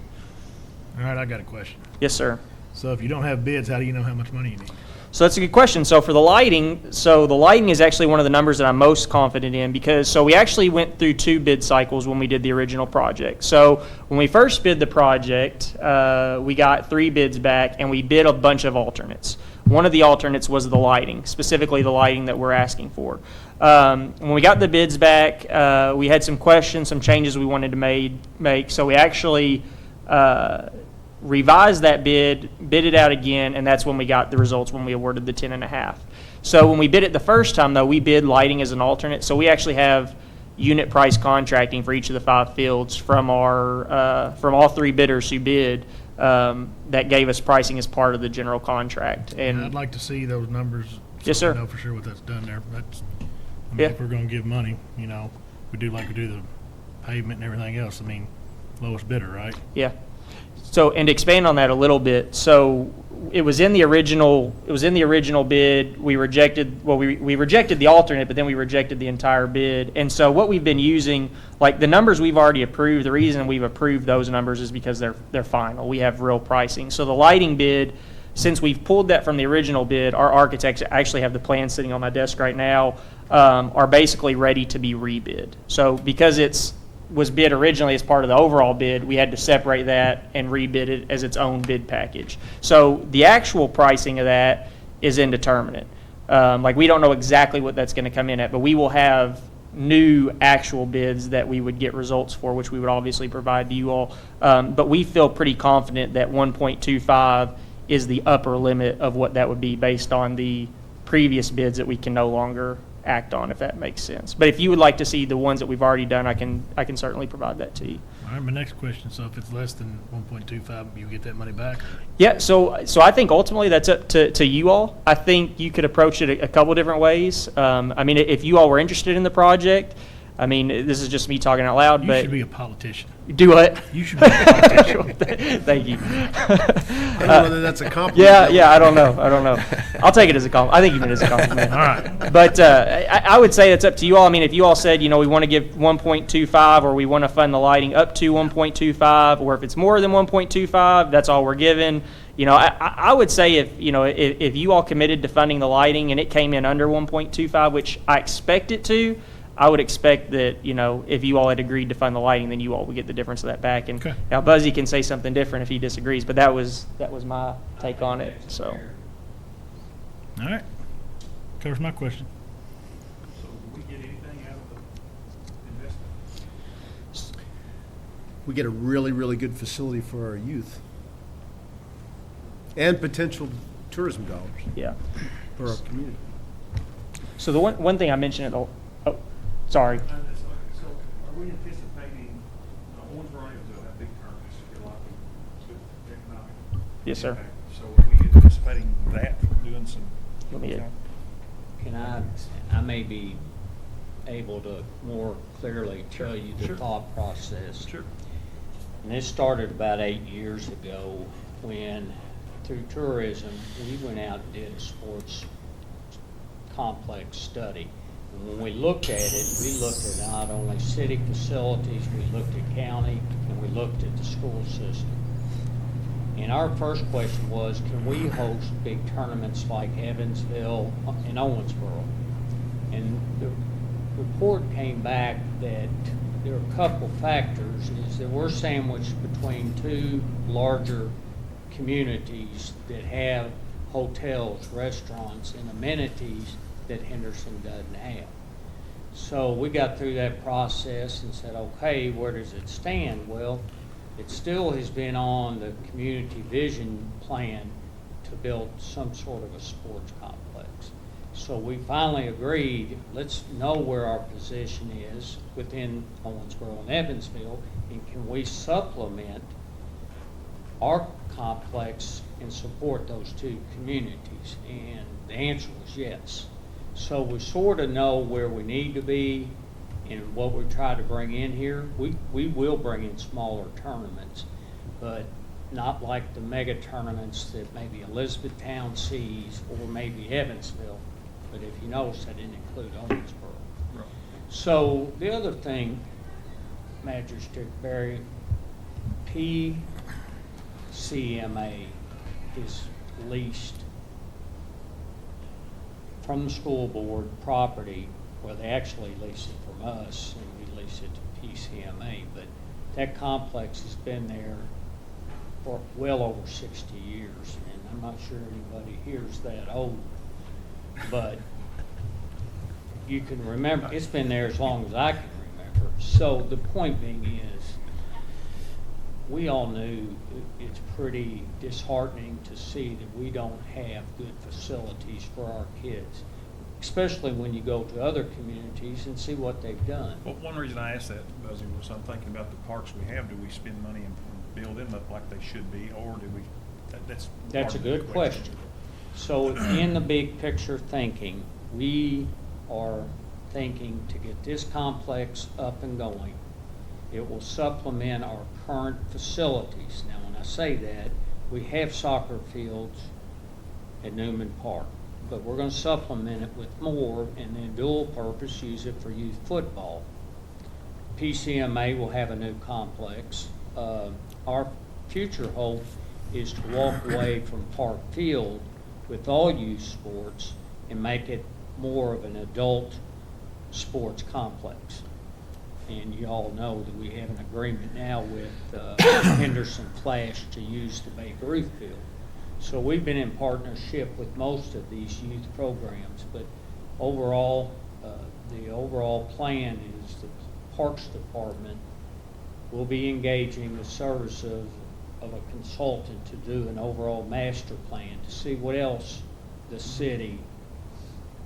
All right, I got a question. Yes, sir. So if you don't have bids, how do you know how much money you need? So that's a good question. So for the lighting is actually one of the numbers that I'm most confident in, because we actually went through 2 bid cycles when we did the original project. So when we first bid the project, we got 3 bids back and we bid a bunch of alternates. One of the alternates was the lighting, specifically the lighting that we're asking for. When we got the bids back, we had some questions, some changes we wanted to make. So we actually revised that bid it out again, and that's when we got the results when we awarded the 10.5. So when we bid it the first time, though, we bid lighting as an alternate. So we actually have unit price contracting for each of the 5 fields from all 3 bidders who bid, that gave us pricing as part of the general contract. And And I'd like to see those numbers. Yes, so sir. I know for sure what that's done there. Yeah. If we're going to give money, we do like we do the pavement and everything else. Lowest bidder, right? yeah. So, and to expand on that a little bit, so it was in the original bid. We rejected the alternate, but then we rejected the entire bid. And so what we've been using, like the numbers we've already approved, the reason we've approved those numbers is because they're final. We have real pricing. So the lighting bid, since we've pulled that from the original bid, our architects actually have the plans sitting on my desk right now, are basically ready to be rebid. So because was bid originally as part of the overall bid, we had to separate that and rebid it as its own bid package. So the actual pricing of that is indeterminate. We don't know exactly what that's going to come in at, but we will have new actual bids that we would get results for, which we would obviously provide to you all. But we feel pretty confident that 1.25 is the upper limit of what that would be based on the previous bids that we can no longer act on, if that makes sense. But if you would like to see the ones that we've already done, I can certainly provide that to you. All right, my next question, so if it's less than 1.25, you get that money back? Yeah, so I think ultimately that's up to you all. I think you could approach it a couple different ways. If you all were interested in the project, this is just me talking out loud, You but should be a politician. do what? You should be a politician. Thank you. I don't know whether that's a compliment. Yeah, I don't know. I'll take it as a compliment. I think you meant it as a compliment. All right. But I would say it's up to you all. If you all said, we want to give 1.25 or we want to fund the lighting up to 1.25, or if it's more than 1.25, that's all we're given. I would say if you all committed to funding the lighting and it came in under 1.25, which I expect it to, I would expect that, if you all had agreed to fund the lighting, then you all would get the difference of that back. And Okay. Now Buzzy can say something different if he disagrees, but that was my take on it. So, All right. Covers my question. So, did we get anything out of the investment? We get a really, really good facility for our youth and potential tourism dollars yeah. for our community. So the one thing I mentioned sorry. So are we anticipating, Owensboro will have big tournaments, a lot of good economic Yes, sir. impact. So are we anticipating that, doing some? Let me Can I may be able to more clearly tell you the thought process. Sure. And this started about 8 years ago when, through tourism, we went out and did a sports complex study. And when we looked at it, we looked at not only city facilities, we looked at county, and we looked at the school system. And our first question was, can we host big tournaments like Evansville and Owensboro? And the report came back that there are a couple factors, is that we're sandwiched between 2 larger communities that have hotels, restaurants, and amenities that Henderson doesn't have. So we got through that process and said, okay, where does it stand? Well, It still has been on the community vision plan to build some sort of a sports complex. So we finally agreed, let's know where our position is within Owensboro and Evansville, and can we supplement our complex and support those two communities? And the answer was yes. So we sort of know where we need to be and what we try to bring in here. We will bring in smaller tournaments, but not like the mega tournaments that maybe Elizabethtown sees or maybe Evansville. But if you notice, I didn't include Owensboro. So the other thing, Magistrate Barry, PCMA is leased from the school board property, well, they actually lease it from us and we lease it to PCMA, but that complex has been there for well over 60 years, and I'm not sure anybody here is that old, but you can remember, it's been there as long as I can remember. So the point being is, we all knew it's pretty disheartening to see that we don't have good facilities for our kids, especially when you go to other communities and see what they've done. Well, one reason I asked that, Buzzy, was I'm thinking about the parks we have. Do we spend money and build them up like they should be, or do we, that's That's a part of the good question. So in the big picture thinking, we are thinking to get this complex up and going. It will supplement our current facilities. Now, when I say that, we have soccer fields at Newman Park, but we're going to supplement it with more and then dual purpose, use it for youth football. PCMA will have a new complex. Our future hope is to walk away from Park Field with all youth sports and make it more of an adult sports complex. And you all know that we have an agreement now with Henderson Flash to use the Babe Ruth field. So we've been in partnership with most of these youth programs, but overall, the overall plan is the Parks Department will be engaging the service of a consultant to do an overall master plan to see what else the city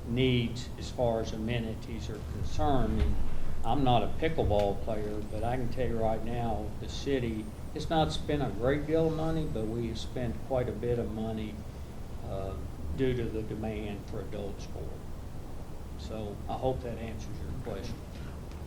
needs as far as amenities are concerned. And I'm not a pickleball player, but I can tell you right now, the city has not spent a great deal of money, but we have spent quite a bit of money due to the demand for adult sport. So I hope that answers your question.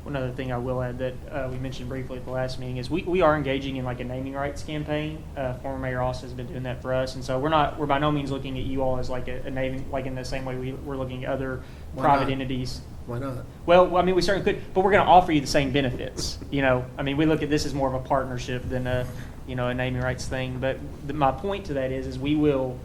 One other thing I will add that we mentioned briefly at the last meeting is we are engaging in like a naming rights campaign. Former Mayor Austin has been doing that for us, and so we're by no means looking at you all as like a naming, like in the same way we're looking at other private entities. Why not? Well, I mean, we certainly could, but we're going to offer you the same benefits. You know, I mean, we look at this as more of a partnership than a naming rights thing. But my point to that is we will,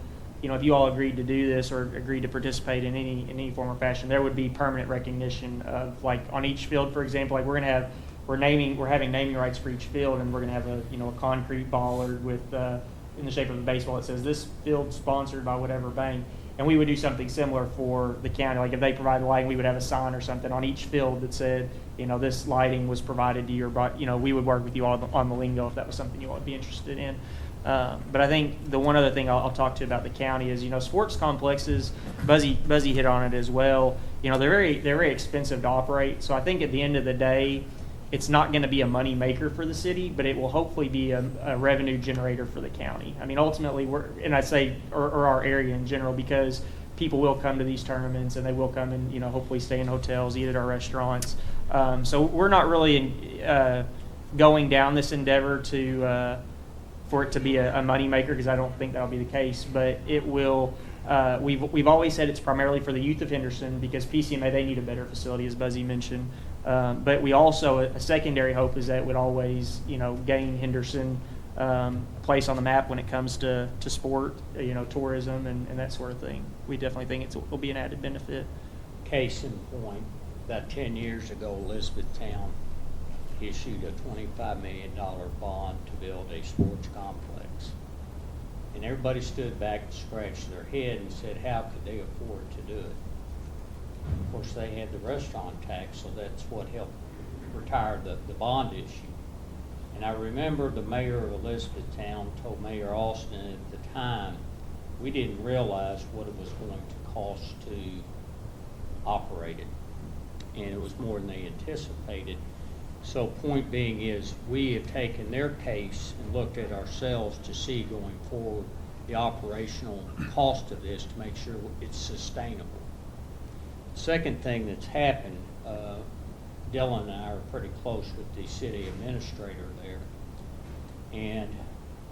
if you all agreed to do this or agreed to participate in any form or fashion, there would be permanent recognition of, like, on each field, for example, like we're having naming rights for each field, and we're going to have a concrete bollard with in the shape of a baseball that says this field sponsored by whatever bank. And we would do something similar for the county. Like if they provide the lighting, we would have a sign or something on each field that said, this lighting was provided to you, or we would work with you all on the lingo if that was something you all would be interested in. But I think the one other thing I'll talk to about the county is, sports complexes, Buzzy hit on it as well. They're very expensive to operate. So I think at the end of the day, it's not going to be a money maker for the city, but it will hopefully be a revenue generator for the county. I mean, ultimately, or our area in general, because people will come to these tournaments and they will come and, hopefully stay in hotels, eat at our restaurants. So we're not really going down this endeavor for it to be a money maker, because I don't think that'll be the case, but it will. We've always said it's primarily for the youth of Henderson, because PCMA, they need a better facility, as Buzzy mentioned. But we also, a secondary hope is that it would always, gain Henderson a place on the map when it comes to sport, tourism and that sort of thing. We definitely think it will be an added benefit. Case in point, about 10 years ago, Elizabethtown issued a $25 million bond to build a sports complex. And everybody stood back and scratched their head and said, how could they afford to do it? Of course, they had the restaurant tax, so that's what helped retire the bond issue. And I remember the mayor of Elizabethtown told Mayor Austin at the time, we didn't realize what it was going to cost to operate it. And it was more than they anticipated. So point being is, we have taken their case and looked at ourselves to see going forward the operational cost of this to make sure it's sustainable. Second thing that's happened, Dylan and I are pretty close with the city administrator there. And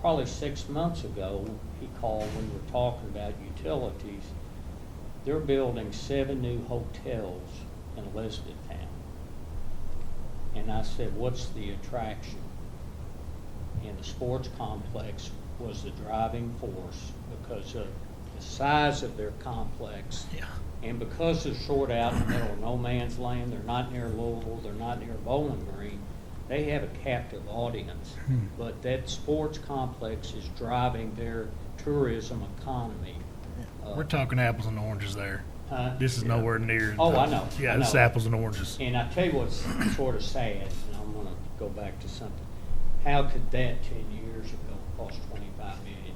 probably 6 months ago, he called when we were talking about utilities. They're building 7 new hotels in Elizabethtown. And I said, what's the attraction? And the sports complex was the driving force because of the size of their complex. Yeah. And because they're sort out in the middle of no man's land, they're not near Louisville, they're not near Bowling Green, they have a captive audience. But that sports complex is driving their tourism economy. We're talking apples and oranges there. This is Yeah. nowhere near. Oh, I know. Yeah, I this is know. apples and oranges. And I tell you what's sort of sad, and I'm gonna go back to something. How could that 10 years ago cost $25 million?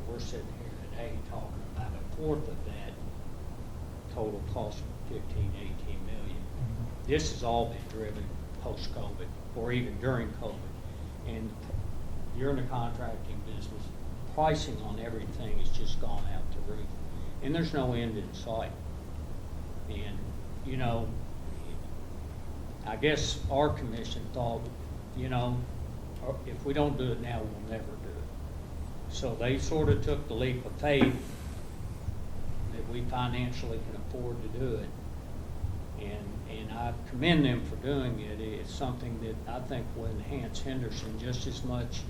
We're sitting here today talking about a fourth of that total cost of 15, 18 million. This has all been driven post-COVID, or even during COVID. And you're in the contracting business, pricing on everything has just gone out the roof. And there's no end in sight. And, you know, I guess our commission thought, you know, if we don't do it now, we'll never do it. So they sort of took the leap of faith that we financially can afford to do it. And I commend them for doing it. It's something that I think will enhance Henderson just as much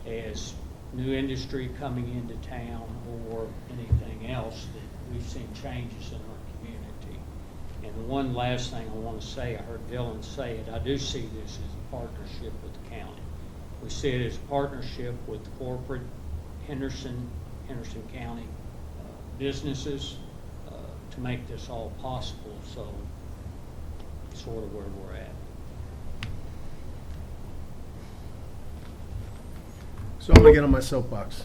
as new industry coming into town or anything else that we've seen changes in our community. And the one last thing I want to say, I heard Dylan say it, I do see this as a partnership with the county. We see it as a partnership with corporate Henderson County businesses to make this all possible. So sort of where we're at. So I'm going to get on my soapbox.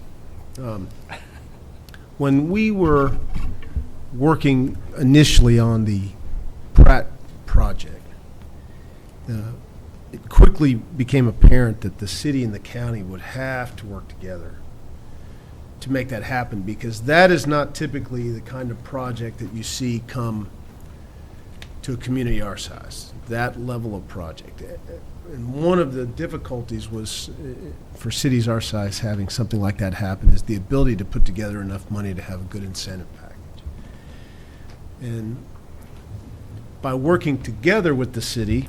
When we were working initially on the Pratt project, it quickly became apparent that the city and the county would have to work together to make that happen, because that is not typically the kind of project that you see come to a community our size, that level of project. And one of the difficulties was for cities our size having something like that happen is the ability to put together enough money to have a good incentive package. And by working together with the city,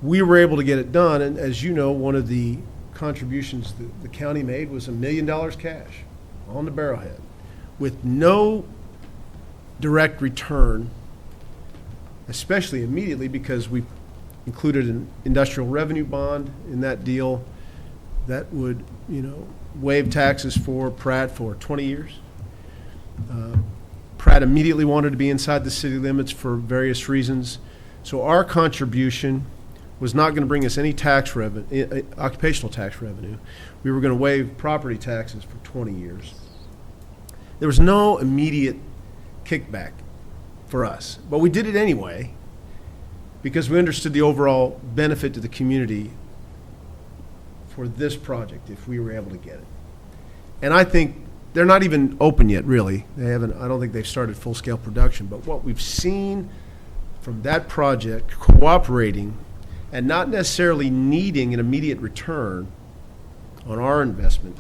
we were able to get it done. And as you know, one of the contributions that the county made was $1 million cash on the barrelhead with no direct return, especially immediately, because we included an industrial revenue bond in that deal that would, waive taxes for Pratt for 20 years. Pratt immediately wanted to be inside the city limits for various reasons. So our contribution was not going to bring us any tax revenue, occupational tax revenue. We were going to waive property taxes for 20 years. There was no immediate kickback for us, but we did it anyway because we understood the overall benefit to the community for this project if we were able to get it. And I think they're not even open yet, really. They haven't. I don't think they've started full-scale production, but what we've seen from that project cooperating and not necessarily needing an immediate return on our investment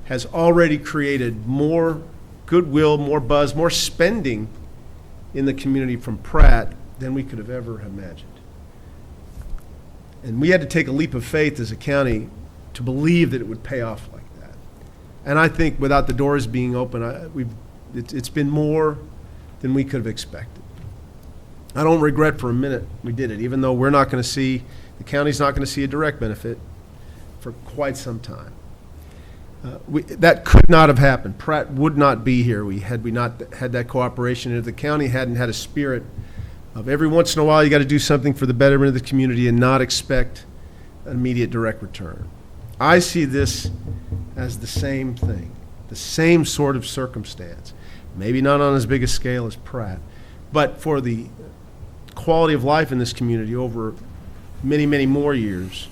has already created more goodwill, more buzz, more spending in the community from Pratt than we could have ever imagined. And we had to take a leap of faith as a county to believe that it would pay off like that. And I think without the doors being open, it's been more than we could have expected. I don't regret for a minute we did it, even though we're not going to see, the county's not going to see a direct benefit for quite some time. That could not have happened. Pratt would not be here had we not had that cooperation. If the county hadn't had a spirit of every once in a while you got to do something for the betterment of the community and not expect an immediate direct return. I see this as the same thing, the same sort of circumstance. Maybe not on as big a scale as Pratt, but for the quality of life in this community over many, many more years,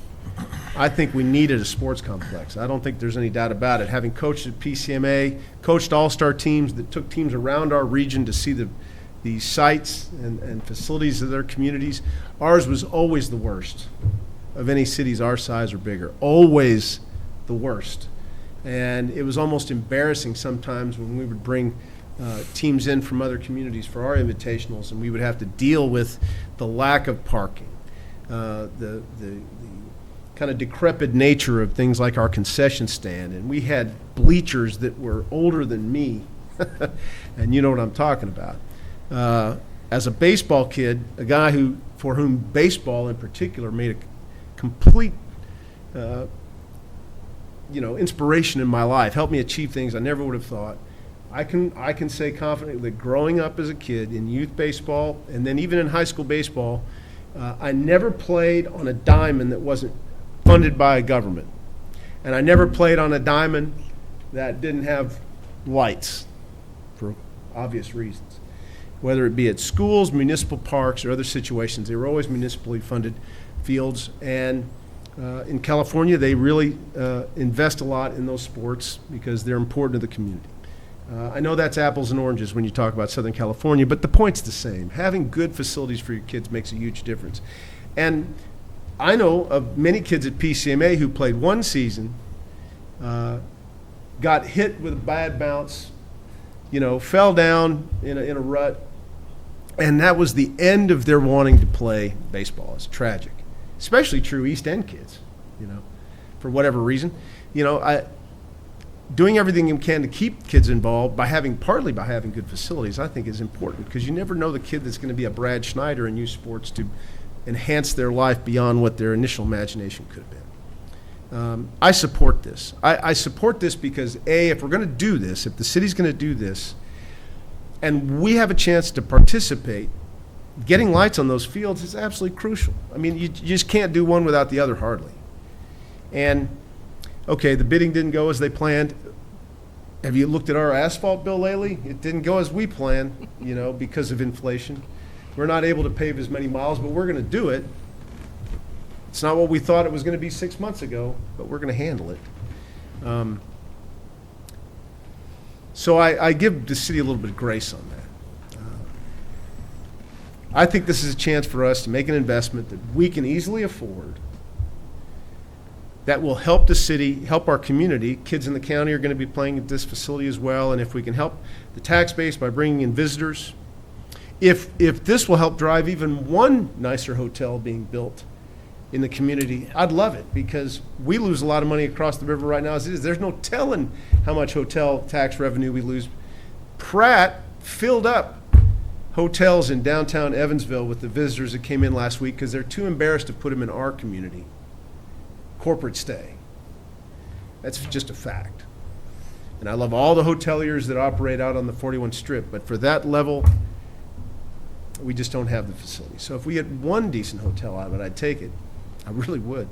I think we needed a sports complex. I don't think there's any doubt about it. Having coached at PCMA, coached all-star teams that took teams around our region to see the sites and facilities of their communities, ours was always the worst of any cities our size or bigger. Always the worst. And it was almost embarrassing sometimes when we would bring teams in from other communities for our invitationals, and we would have to deal with the lack of parking, the kind of decrepit nature of things like our concession stand. And we had bleachers that were older than me, and you know what I'm talking about. As a baseball kid, a guy for whom baseball in particular made a complete inspiration in my life, helped me achieve things I never would have thought. I can say confidently that growing up as a kid in youth baseball and then even in high school baseball, I never played on a diamond that wasn't funded by a government. And I never played on a diamond that didn't have lights for obvious reasons. Whether it be at schools, municipal parks, or other situations, they were always municipally funded fields. And in California, they really invest a lot in those sports because they're important to the community. I know that's apples and oranges when you talk about Southern California, but the point's the same. Having good facilities for your kids makes a huge difference. And I know of many kids at PCMA who played one season, got hit with a bad bounce, fell down in a rut, and that was the end of their wanting to play baseball. It's tragic. Especially true East End kids, for whatever reason. Doing everything you can to keep kids involved partly by having good facilities, I think is important, because you never know the kid that's going to be a Brad Schneider in youth sports to enhance their life beyond what their initial imagination could have been. I support this. I support this because, A, if we're going to do this, if the city's going to do this, and we have a chance to participate, getting lights on those fields is absolutely crucial. I mean, you just can't do one without the other, hardly. And, okay, the bidding didn't go as they planned. Have you looked at our asphalt bill lately? It didn't go as we planned, because of inflation. We're not able to pave as many miles, but we're going to do it. It's not what we thought it was going to be 6 months ago, but we're going to handle it. So I give the city a little bit of grace on that. I think this is a chance for us to make an investment that we can easily afford, that will help the city, help our community. Kids in the county are going to be playing at this facility as well, and if we can help the tax base by bringing in visitors, if this will help drive even one nicer hotel being built in the community, I'd love it, because we lose a lot of money across the river right now as it is. There's no telling how much hotel tax revenue we lose. Pratt filled up hotels in downtown Evansville with the visitors that came in last week because they're too embarrassed to put them in our community. Corporate stay. That's just a fact. And I love all the hoteliers that operate out on the 41 Strip, but for that level, we just don't have the facility. So if we had one decent hotel out of it, I'd take it. I really would.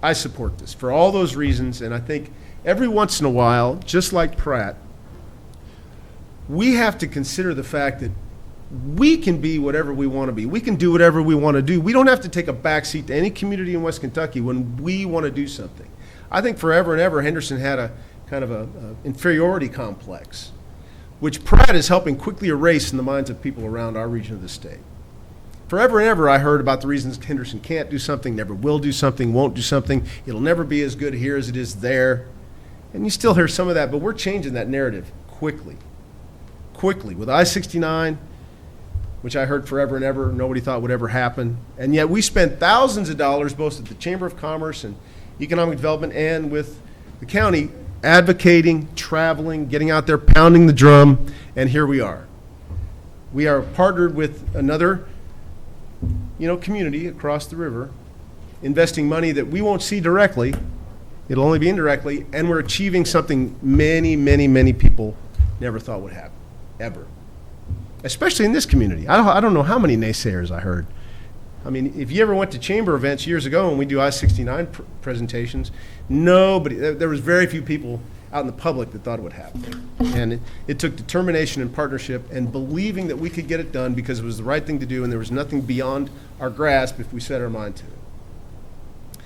I support this for all those reasons, and I think every once in a while, just like Pratt, we have to consider the fact that we can be whatever we want to be. We can do whatever we want to do. We don't have to take a backseat to any community in West Kentucky when we want to do something. I think forever and ever, Henderson had a kind of a inferiority complex, which Pratt is helping quickly erase in the minds of people around our region of the state. Forever and ever, I heard about the reasons Henderson can't do something, never will do something, won't do something. It'll never be as good here as it is there. And you still hear some of that, but we're changing that narrative quickly. Quickly. With I-69, which I heard forever and ever, nobody thought would ever happen. And yet we spent thousands of dollars, both at the Chamber of Commerce and Economic Development and with the county, advocating, traveling, getting out there, pounding the drum, and here we are. We are partnered with another community across the river, investing money that we won't see directly. It'll only be indirectly, and we're achieving something many, many, many people never thought would happen, ever. especially in this community. I don't know how many naysayers I heard. I mean, if you ever went to chamber events years ago and we do I-69 presentations, there was very few people out in the public that thought it would happen. And it took determination and partnership and believing that we could get it done because it was the right thing to do and there was nothing beyond our grasp if we set our mind to it.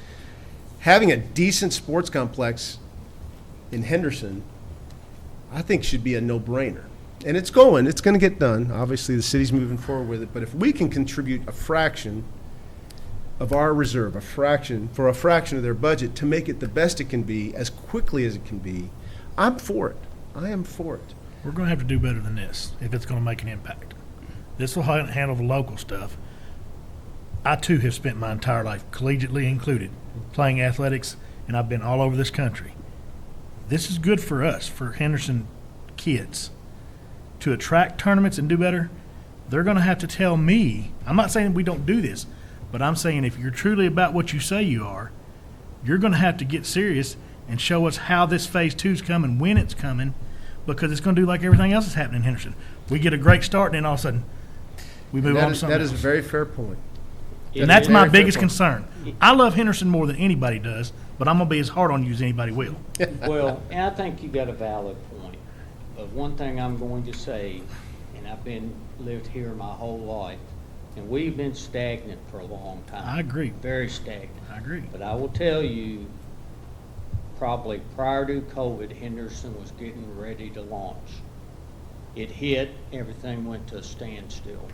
Having a decent sports complex in Henderson, I think should be a no-brainer. And it's going to get done. Obviously, the city's moving forward with it. But if we can contribute a fraction of our reserve, a fraction of their budget to make it the best it can be as quickly as it can be, I'm for it. I am for it. We're going to have to do better than this if it's going to make an impact. This will handle the local stuff. I, too, have spent my entire life, collegiately included, playing athletics, and I've been all over this country. This is good for us, for Henderson kids. To attract tournaments and do better, they're going to have to tell me. I'm not saying we don't do this, but I'm saying if you're truly about what you say you are, you're going to have to get serious and show us how this phase 2 is coming, when it's coming, because it's going to do like everything else that's happening in Henderson. We get a great start, and then all of a sudden, we move on to something That is a else. very fair point. And that's my Very fair biggest point. concern. I love Henderson more than anybody does, but I'm going to be as hard on you as anybody will. Well, and I think you got a valid point. But one thing I'm going to say, and I've lived here my whole life, and we've been stagnant for a long time. I agree. Very stagnant. I agree. But I will tell you, probably prior to COVID, Henderson was getting ready to launch. It hit, everything went to a standstill.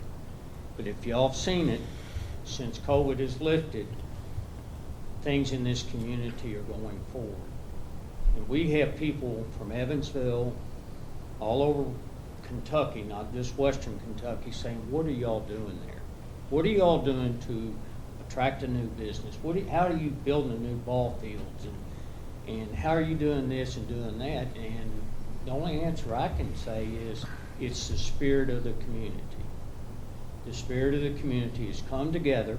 But if y'all have seen it, since COVID has lifted, things in this community are going forward. And we have people from Evansville, all over Kentucky, not just Western Kentucky, saying, what are y'all doing there? What are y'all doing to attract a new business? How are you building a new ball fields? And how are you doing this and doing that? And the only answer I can say is it's the spirit of the community. The spirit of the community has come together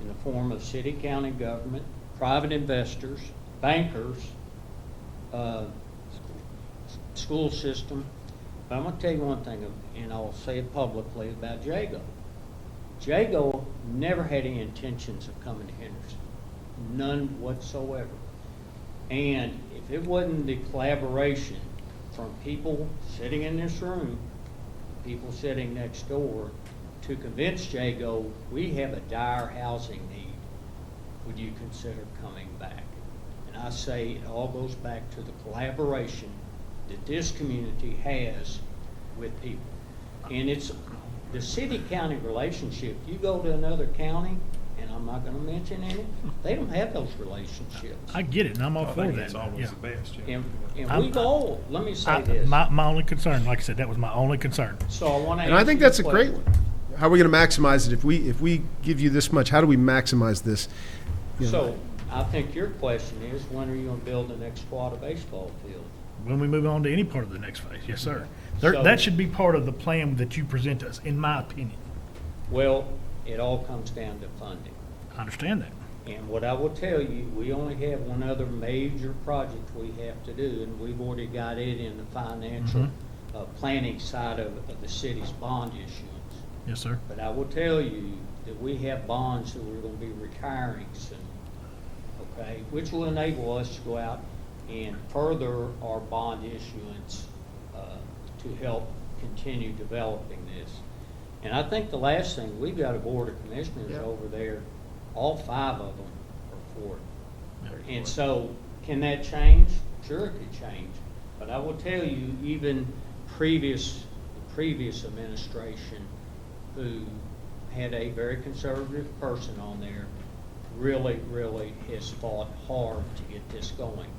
in the form of city, county government, private investors, bankers, school system. But I'm going to tell you one thing, and I'll say it publicly about Jago. Jago never had any intentions of coming to Henderson. None whatsoever. And if it wasn't the collaboration from people sitting in this room, people sitting next door, to convince Jago we have a dire housing need, would you consider coming back? And I say it all goes back to the collaboration that this community has with people. And it's the city-county relationship. You go to another county, and I'm not going to mention any, they don't have those relationships. I get it, and I'm all I for think that. it's always Yeah. the best, yeah. And we've all, let me say this. My only concern, like I said, that was my only concern. So I want to And I think that's a great one. How are we going to maximize it? If we give you this much, how do we maximize this? You know, So I think your question is, when are you going to build the next quad of baseball field? When we move on to any part of the next phase, yes, sir. So- That should be part of the plan that you present to us, in my opinion. Well, it all comes down to funding. I understand that. And what I will tell you, we only have one other major project we have to do, and we've already got it in the financial planning side of the city's bond issuance. Yes, sir. But I will tell you that we have bonds that we're going to be retiring soon, okay? Which will enable us to go out and further our bond issuance to help continue developing this. And I think the last thing, we've got a board of commissioners over there, all 5 of them are for it. And so, can that change? Sure it could change. But I will tell you, even the previous administration, who had a very conservative person on there, really has fought hard to get this going.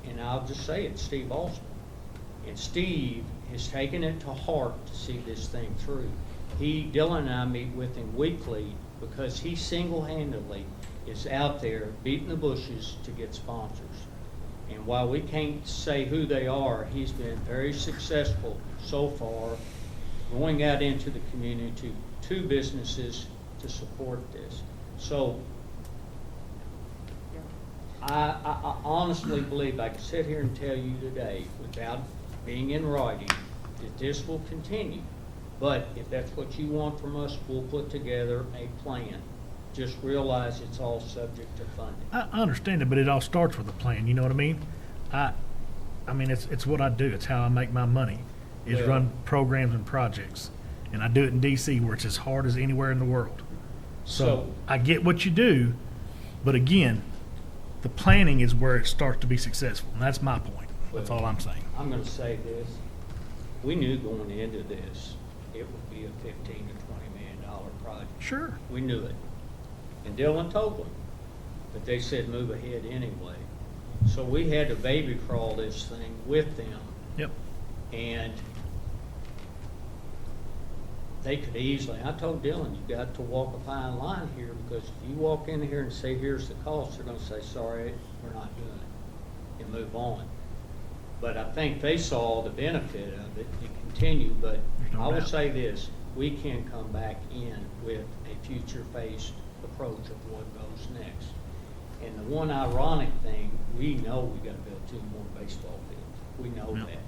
And I'll just say it, Steve Alston. And Steve has taken it to heart to see this thing through. Dylan and I meet with him weekly because he single-handedly is out there beating the bushes to get sponsors. And while we can't say who they are, he's been very successful so far going out into the community to businesses to support this. So I honestly believe I can sit here and tell you today, without being in writing, that this will continue. But if that's what you want from us, we'll put together a plan. Just realize it's all subject to funding. I understand it, but it all starts with a plan, you know what I mean? I mean, it's what I do, it's how I make my money, is Well- run programs and projects. And I do it in DC where it's as hard as anywhere in the world. So I get what you do, but again, the planning is where it starts to be successful, and that's my point. That's all I'm saying. I'm gonna say this, we knew going into this, it would be a $15 to $20 million project. Sure. We knew it. And Dylan told them, but they said move ahead anyway. So we had to baby crawl this thing with them, Yep. and they could easily, I told Dylan, you got to walk a fine line here, because if you walk in here and say, here's the cost, they're gonna say, sorry, we're not doing it, and move on. But I think they saw the benefit of it and continue, but There's no I will doubt. say this, we can come back in with a future-faced approach of what goes next. And the one ironic thing, we know we gotta build 2 more baseball fields, we know Yep. that.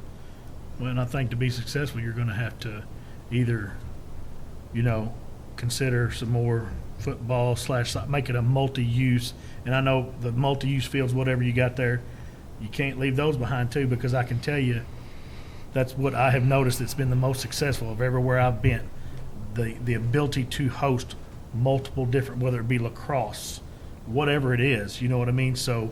Well, and I think to be successful, you're gonna have to either, consider some more football / make it a multi-use. And I know the multi-use fields, whatever you got there, you can't leave those behind too, because I can tell you, that's what I have noticed that's been the most successful of everywhere I've been. The ability to host multiple different, whether it be lacrosse, whatever it is, you know what I mean? So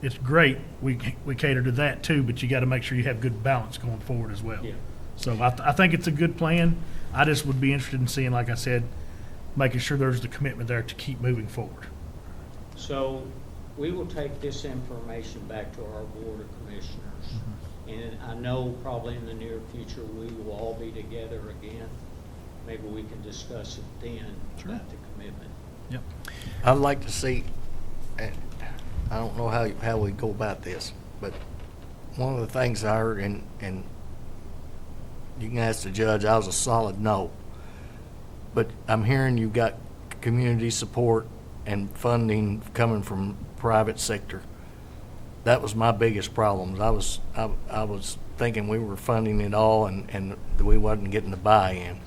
it's great, we cater to that too, but you gotta make sure you have good balance going forward as well. Yeah. So I think it's a good plan. I just would be interested in seeing, like I said, making sure there's the commitment there to keep moving forward. So we will take this information back to our Board of Commissioners. And I know probably in the near future, we will all be together again. Maybe we can discuss it then Sure. about the commitment. Yep. I'd like to see, and I don't know how we go about this, but one of the things I heard, and you can ask the judge, I was a solid no. But I'm hearing you've got community support and funding coming from private sector. That was my biggest problem. I was thinking we were funding it all and we wasn't getting the buy-in.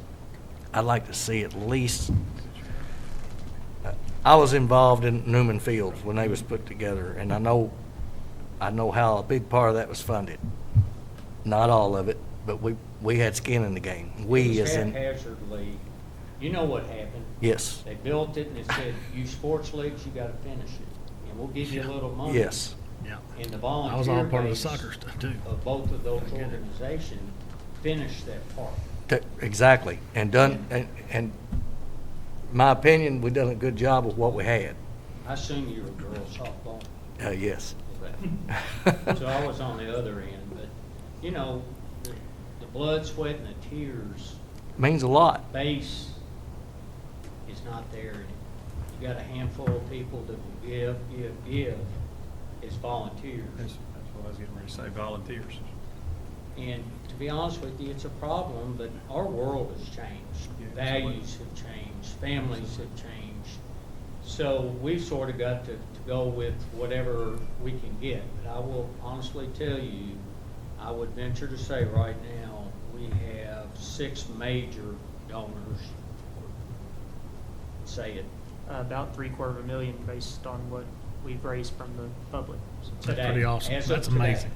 I'd like to see at least, I was involved in Newman Fields when they was put together, and I know how a big part of that was funded. Not all of it, but we had skin in the game. It We was as in, haphazardly, you know what happened? yes, They built it and it said, you sports leagues, you gotta finish it. And we'll give you a little money. yes. Yeah. And the I was all volunteer part of the base soccer stuff too. of both of those organizations finished that part. Exactly, and done, and my opinion, we done a good job with what we had. I assume you were girls softball. Yes. So I was on the other end, but, the blood, sweat, and the tears Means a lot. base is not there. You got a handful of people that will give as volunteers. That's what I was getting ready to say, volunteers. And to be honest with you, it's a problem, but our world has changed. Yeah, Values have changed, families have changed. So we've sort of got to go with whatever we can get. But I will honestly tell you, I would venture to say right now, we have 6 major donors. Say it. About $750,000 based on what we've raised from the public. That's Today, pretty awesome. as of That's today. amazing.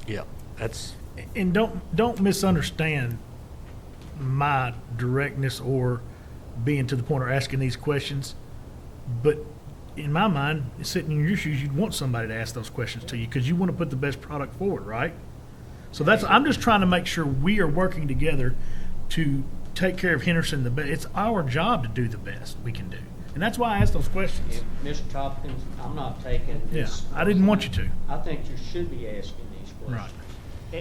Yeah, that's, And don't misunderstand my directness or being to the point of asking these questions. But in my mind, sitting in your shoes, you'd want somebody to ask those questions to you because you want to put the best product forward, right? So I'm just trying to make sure we are working together to take care of Henderson the best. It's our job to do the best we can do. And that's why I asked those questions. If, Mr. Tompkins, I'm not taking this. Yeah, I didn't want you to. I think you should be asking these Right. questions.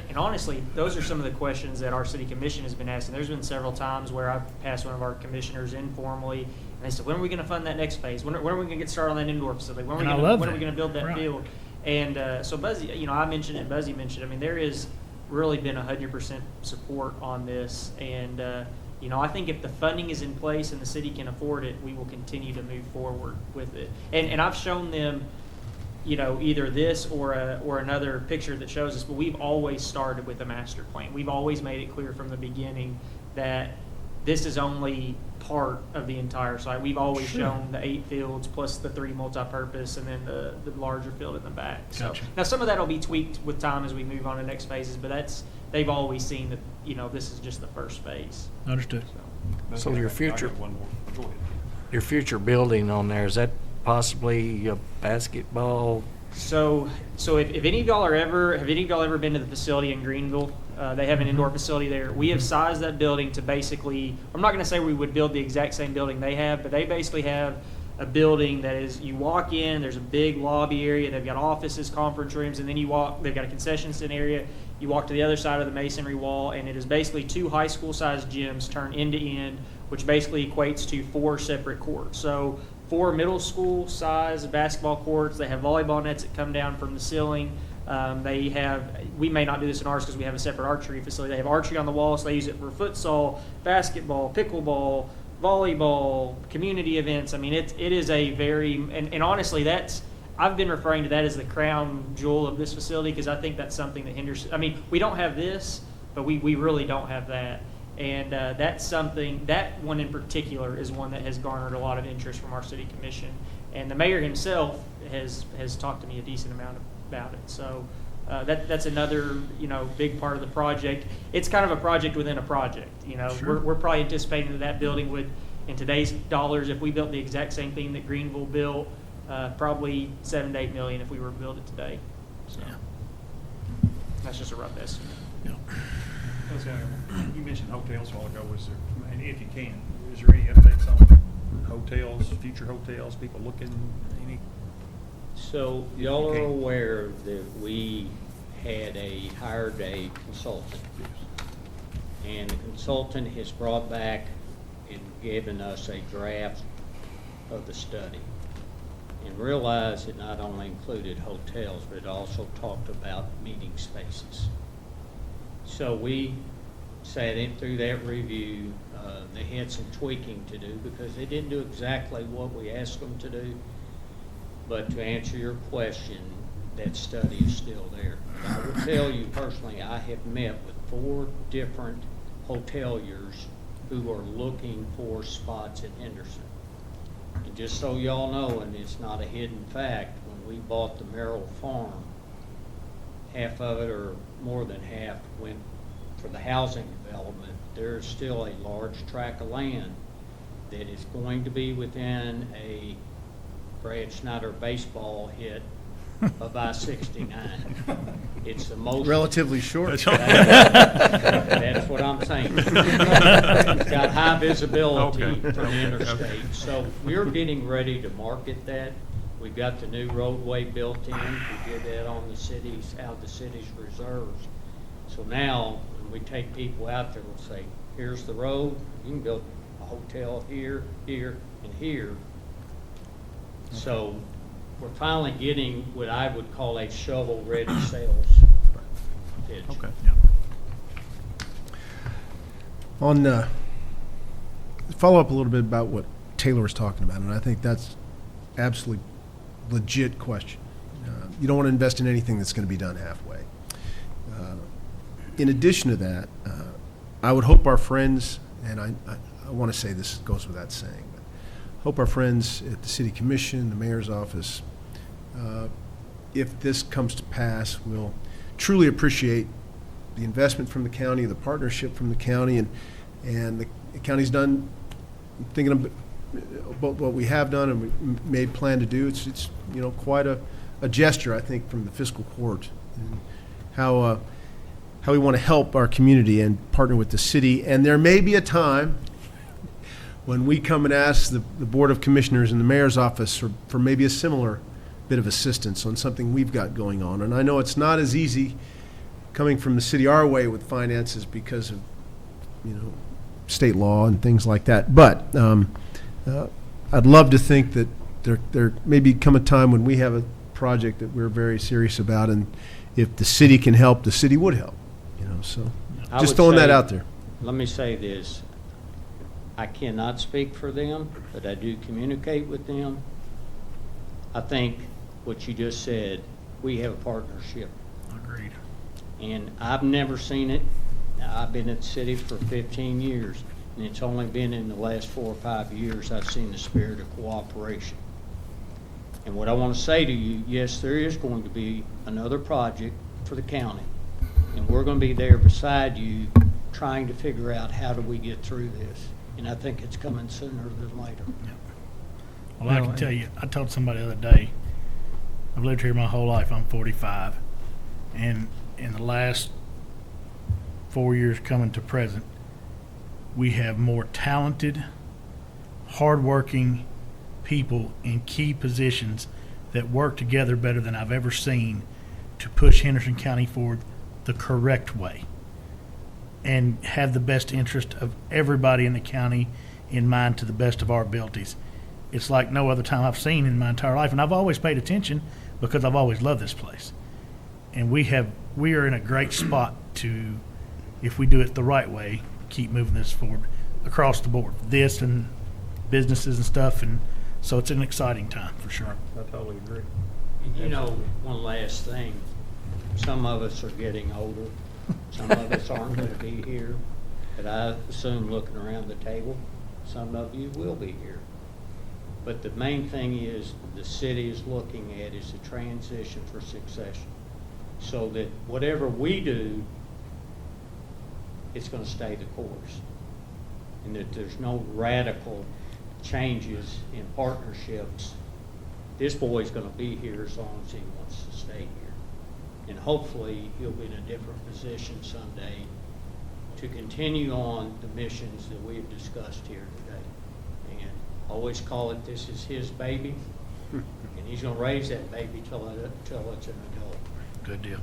And honestly, those are some of the questions that our city commission has been asking. There's been several times where I've passed one of our commissioners informally, and they said, when are we going to fund that next phase? When are we going to get started on that indoor facility? When And I are love we that. going to build that Right. field? And so Buzzy, I mentioned it, and Buzzy mentioned it. I mean, there is really been 100% support on this. And, I think if the funding is in place and the city can afford it, we will continue to move forward with it. And I've shown them either this or another picture that shows us, but we've always started with a master plan. We've always made it clear from the beginning that this is only part of the entire site. We've always shown the 8 fields plus the 3 multi-purpose and then the larger field in the back. So Gotcha. now some of that will be tweaked with time as we move on to next phases, but they've always seen that, this is just the first phase. Understood. So your future, I got one more. Go ahead. your future building on there, is that possibly a basketball? So if any of y'all have any of y'all ever been to the facility in Greenville? They have an indoor facility there. We have sized that building to basically, I'm not going to say we would build the exact same building they have, but they basically have a building that is, you walk in, there's a big lobby area, they've got offices, conference rooms, and then they've got a concession stand area. You walk to the other side of the masonry wall, and it is basically 2 high school-sized gyms turned end to end, which basically equates to 4 separate courts. So 4 middle school size basketball courts. They have volleyball nets that come down from the ceiling. We may not do this in ours because we have a separate archery facility. They have archery on the wall, so they use it for futsal, basketball, pickleball, volleyball, community events. I mean, it is a very, and honestly, I've been referring to that as the crown jewel of this facility because I think that's something that Henderson, I mean, we don't have this, but we really don't have that. And that's something, that one in particular is one that has garnered a lot of interest from our city commission. And the mayor himself has talked to me a decent amount about it. So that's another, big part of the project. It's kind of a project within a project. Sure. We're probably anticipating that building would, in today's dollars, if we built the exact same thing that Greenville built, probably $7 to $8 million if we were to build it today. So that's just a rough estimate. Yeah. You mentioned hotels a while ago. And if you can, is there any updates on hotels, future hotels, people looking, any? So y'all are aware that we had hired a consultant. And the consultant has brought back and given us a draft of the study. And realized it not only included hotels, but it also talked about meeting spaces. So we sat in through that review. They had some tweaking to do because they didn't do exactly what we asked them to do. But to answer your question, that study is still there. I will tell you personally, I have met with 4 different hoteliers who are looking for spots at Henderson. And just so y'all know, and it's not a hidden fact, when we bought the Merrill Farm, half of it or more than half went for the housing development. There's still a large tract of land that is going to be within a Brad Schneider baseball hit of I-69. It's the most Relatively short. That's what I'm saying. It's got high visibility from the interstate. So we're getting ready to market that. We've got the new roadway built in. We did that on the city's, out of the city's reserves. So now, when we take people out there, we'll say, here's the road. You can build a hotel here, here, and here. So we're finally getting what I would call a shovel-ready sales pitch. Okay. On follow up a little bit about what Taylor was talking about, and I think that's absolutely legit question. You don't want to invest in anything that's going to be done halfway. In addition to that, I would hope our friends, and I want to say this goes without saying, but hope our friends at the City Commission, the Mayor's Office, if this comes to pass, will truly appreciate the investment from the county, the partnership from the county, and the county's done, thinking about what we have done and we made plan to do. It's quite a gesture, I think, from the fiscal court, and how we want to help our community and partner with the city. And there may be a time when we come and ask the Board of Commissioners and the Mayor's Office for maybe a similar bit of assistance on something we've got going on. And I know it's not as easy coming from the city our way with finances because of state law and things like that. But I'd love to think that there may come a time when we have a project that we're very serious about, and if the city can help, the city would help. So I just would throwing that say- out there. Let me say this. I cannot speak for them, but I do communicate with them. I think what you just said, we have a partnership. Agreed. And I've never seen it. I've been at the city for 15 years, and it's only been in the last 4 or 5 years I've seen the spirit of cooperation. And what I want to say to you, yes, there is going to be another project for the county, and we're going to be there beside you trying to figure out how do we get through this. And I think it's coming sooner than later. Well, I can tell you, I told somebody the other day, I've lived here my whole life. I'm 45. And in the last 4 years coming to present, we have more talented, hardworking people in key positions that work together better than I've ever seen to push Henderson County forward the correct way and have the best interest of everybody in the county in mind to the best of our abilities. It's like no other time I've seen in my entire life, and I've always paid attention because I've always loved this place. And we are in a great spot to, if we do it the right way, keep moving this forward across the board, this and businesses and stuff, and so it's an exciting time for sure. I totally agree. And you know, one last thing, some of us are getting older, some of us aren't going to be here, but I assume looking around the table, some of you will be here. But the main thing is the city is looking at is the transition for succession, so that whatever we do, it's going to stay the course, and that there's no radical changes in partnerships. This boy's going to be here as long as he wants to stay here, and hopefully he'll be in a different position someday to continue on the missions that we've discussed here today. And I always call it, this is his baby, and he's going to raise that baby till it's an adult. Good deal.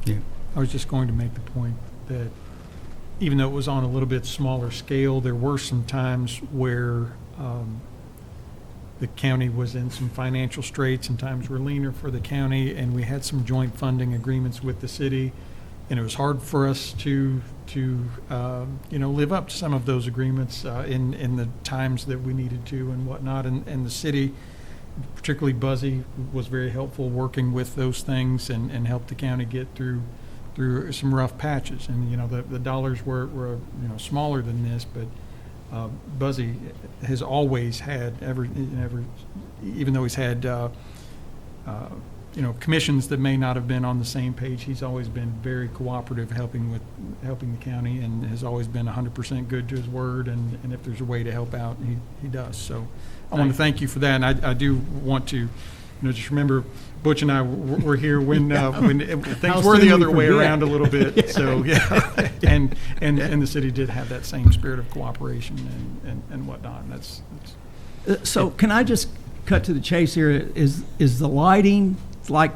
Yeah, I was just going to make the point that even though it was on a little bit smaller scale, there were some times where the county was in some financial straits and times were leaner for the county, and we had some joint funding agreements with the city, and it was hard for us to live up to some of those agreements in the times that we needed to and whatnot, and the city, particularly Buzzy, was very helpful working with those things and helped the county get through some rough patches. And the dollars were smaller than this, but Buzzy has always had even though he's had commissions that may not have been on the same page, he's always been very cooperative helping the county, and has always been 100% good to his word, and if there's a way to help out, he does. So I want to thank you for that, and I do want to just remember Butch and I were here when things were the other way around a little bit. So yeah, and the city did have that same spirit of cooperation and whatnot. And that's So can I just cut to the chase here? Is the lighting like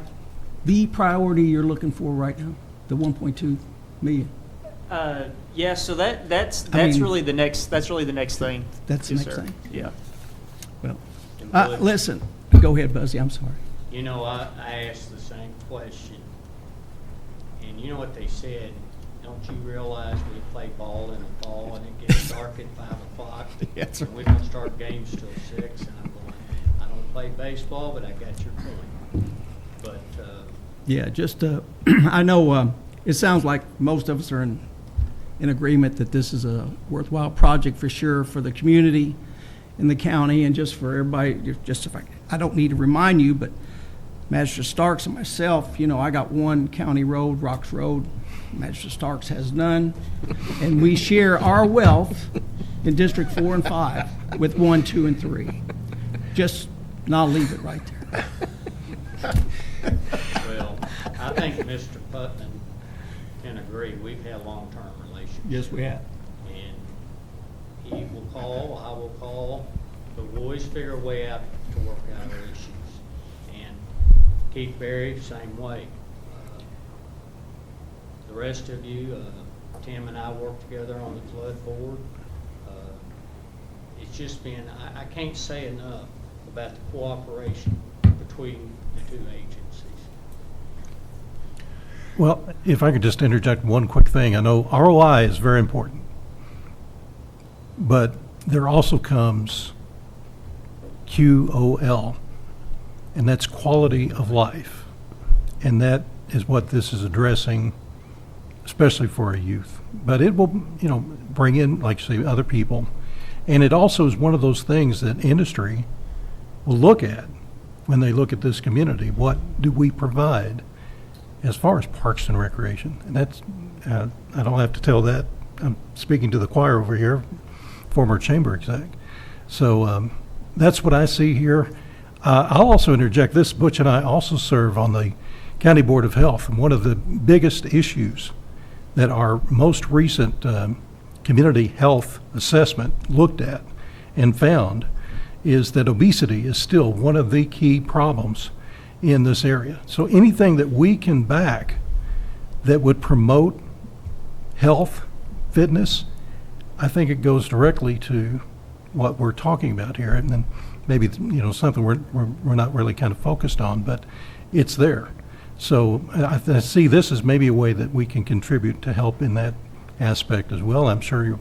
the priority you're looking for right now? The 1.2 million? Yeah, so that's mean, really the next thing. That's the Yes, next sir. thing? Yeah. Well, And Butch, listen, go ahead, Buzzy, I'm sorry. I asked the same question, and you know what they said? Don't you realize we play ball in the fall and it gets dark at 5 o'clock? Yes, And we don't start games till 6, and I'm going, I don't play baseball, but I got your point. But, Yeah, just, I know it sounds like most of us are in agreement that this is a worthwhile project for sure for the community in the county, and just for everybody, just if I don't need to remind you, but Magistrate Starks and myself, I got one county road, Rocks Road. Magistrate Starks has none, and we share our wealth in District 4 and 5 with 1, 2, and 3. And I'll leave it right there. well, I think Mr. Putnam can agree. We've had long-term relationships. Yes, we have. And he will call, I will call, but we'll always figure a way out to work out our issues. And Keith Berry, same way. The rest of you, Tim and I work together on the flood board. It's just been, I can't say enough about the cooperation between the two agencies. Well, if I could just interject one quick thing. I know ROI is very important, but there also comes QOL, and that's quality of life. And that is what this is addressing, especially for our youth. But it will, bring in, like you say, other people. And it also is one of those things that industry will look at when they look at this community. What do we provide as far as parks and recreation? And that's, I don't have to tell that. I'm speaking to the choir over here, former chamber exec. So that's what I see here. I'll also interject this. Butch and I also serve on the County Board of Health, and one of the biggest issues that our most recent community health assessment looked at and found is that obesity is still one of the key problems in this area. So anything that we can back that would promote health, fitness, I think it goes directly to what we're talking about here. And then maybe, something we're not really kind of focused on, but it's there. So I see this as maybe a way that we can contribute to help in that aspect as well. I'm sure you'll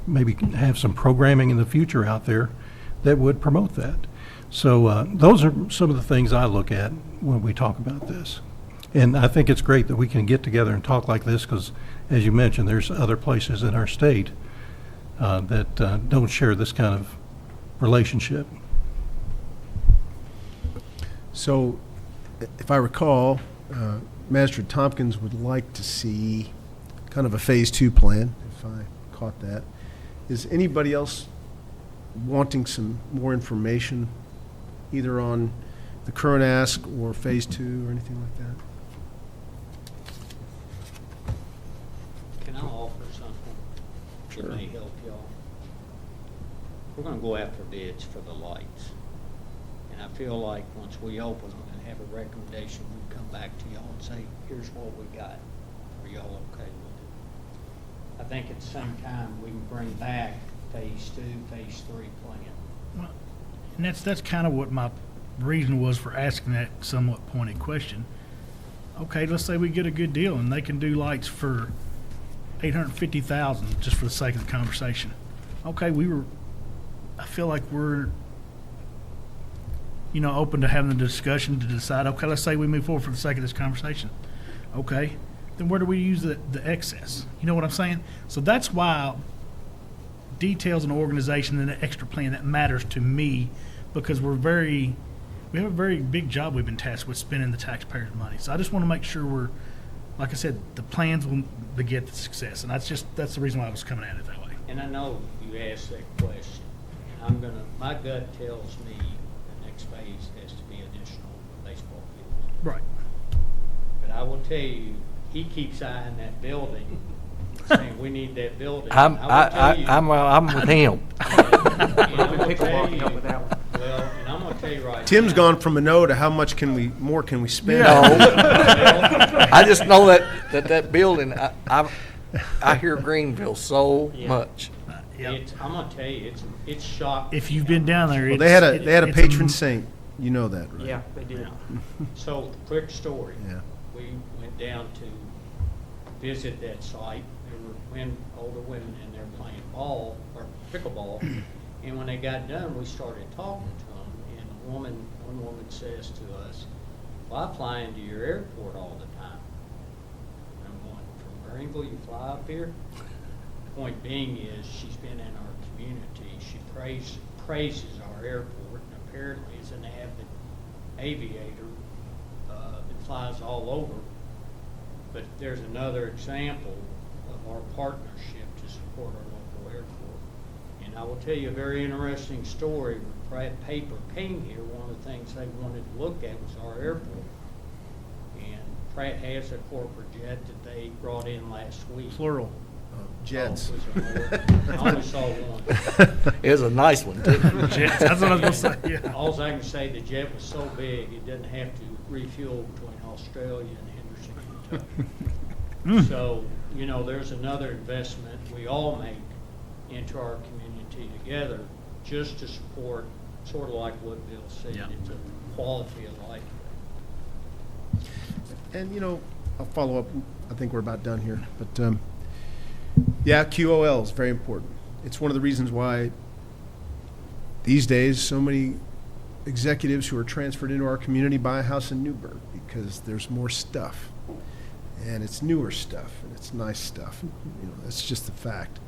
maybe have some programming in the future out there that would promote that. So those are some of the things I look at when we talk about this. And I think it's great that we can get together and talk like this because, as you mentioned, there's other places in our state that don't share this kind of relationship. So, if I recall, Magistrate Tompkins would like to see kind of a phase 2 plan, if I caught that. Is anybody else wanting some more information, either on the current ask or phase 2 or anything like that? Can I offer something that may help y'all? We're gonna go after bids for the lights. And I feel like once we open them and have a recommendation, we come back to y'all and say, here's what we got. Are y'all okay with it? I think at the same time, we can bring back phase 2, phase 3 plan. Well, and that's kind of what my reason was for asking that somewhat pointed question. Okay, let's say we get a good deal and they can do lights for $850,000 just for the sake of the conversation. Okay, I feel like we're, open to having the discussion to decide, okay, let's say we move forward for the sake of this conversation. Okay, then where do we use the excess? You know what I'm saying? So that's why details and organization and the extra plan, that matters to me because we have a very big job we've been tasked with spending the taxpayers' money. So I just want to make sure like I said, the plans will beget the success. And that's the reason why I was coming at it that way. And I know you asked that question. My gut tells me the next phase has to be additional baseball fields. Right. But I will tell you, he keeps eyeing that building, saying we need that building. I'm with him. And I'm gonna tell you, well, and I'm gonna tell you right Tim's now, gone from a no to how much more can we spend? No. I just know that building, I hear Greenville so Yeah. much. I'm gonna tell you, it's shocking. If you've been down there, Well, they had a patron saint. You know that, right? Yeah, they did. So, quick story. Yeah. We went down to visit that site. There were older women in there playing ball, or pickleball. And when they got done, we started talking to them. And one woman says to us, well, I fly into your airport all the time. And I'm going, from Greenville, you fly up here? Point being is, she's been in our community. She praises our airport, and apparently is an avid aviator that flies all over. But there's another example of our partnership to support our local airport. And I will tell you a very interesting story. When Pratt Paper came here, one of the things they wanted to look at was our airport. And Pratt has a corporate jet that they brought in last week. Plural. Jets. Oh, was there more? I only saw one. It was a nice one, too. Jets, that's what I was going to say, yeah. All I can say, the jet was so big, it didn't have to refuel between Australia and Henderson, Kentucky. So, there's another investment we all make into our community together just to support, sort of like what Bill said, Yeah. it's a quality of life. And, I'll follow up. I think we're about done here. But, yeah, QOL is very important. It's one of the reasons why these days so many executives who are transferred into our community buy a house in Newburgh because there's more stuff. And it's newer stuff, and it's nice stuff. You know, that's just the fact.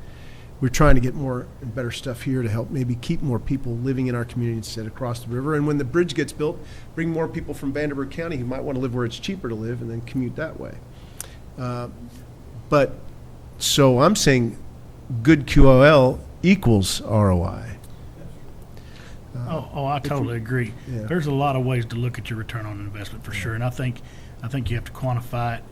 We're trying to get more and better stuff here to help maybe keep more people living in our community instead of across the river. And when the bridge gets built, bring more people from Vanderburgh County who might want to live where it's cheaper to live and then commute that way. But so I'm saying good QOL equals ROI. I totally agree. Yeah. There's a lot of ways to look at your return on investment for sure, and I think you have to quantify it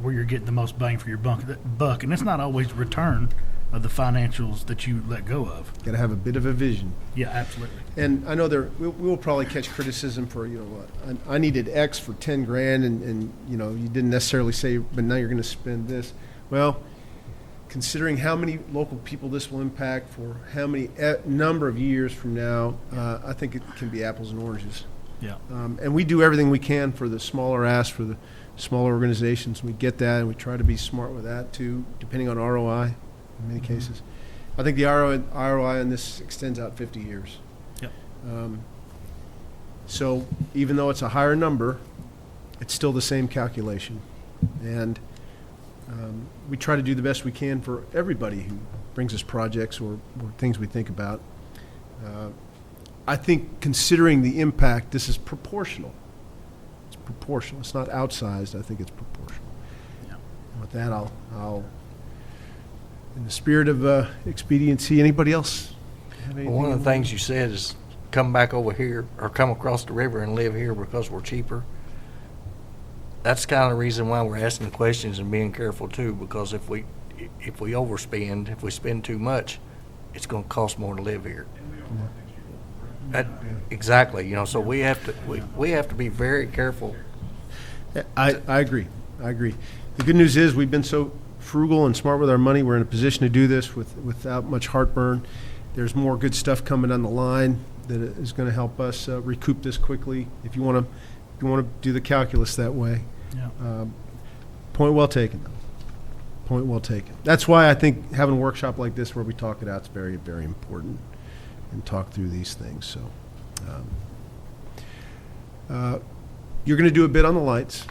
where you're getting the most bang for your buck, and it's not always the return of the financials that you let go of. Got to have a bit of a vision. Yeah, absolutely. And I know we'll probably catch criticism for, you know, what I needed X for 10 grand and, you know, you didn't necessarily say, but now you're going to spend this. Well, considering how many local people this will impact for how many number of years from now, I think it can be apples and oranges. Yeah. And we do everything we can for the smaller ass, for the smaller organizations. We get that, and we try to be smart with that too, depending on ROI in many cases. I think the ROI on this extends out 50 years. Yep. So even though it's a higher number, it's still the same calculation. And we try to do the best we can for everybody who brings us projects or things we think about. I think considering the impact, this is proportional. It's proportional. It's not outsized. I think it's proportional. Yeah. And with that, I'll in the spirit of expediency, anybody else have anything? Well, one of the things you said is come back over here or come across the river and live here because we're cheaper. That's kind of the reason why we're asking questions and being careful too, because if we overspend, if we spend too much, it's going to cost more to live here. Exactly, you know, so we have to be very careful. I agree. I agree. The good news is we've been so frugal and smart with our money. We're in a position to do this without much heartburn. There's more good stuff coming down the line that is going to help us recoup this quickly. If you want to do the calculus that way. Yeah. Point well taken. Point well taken. That's why I think having a workshop like this where we talk it out is very, very important and talk through these things. So you're going to do a bit on the lights.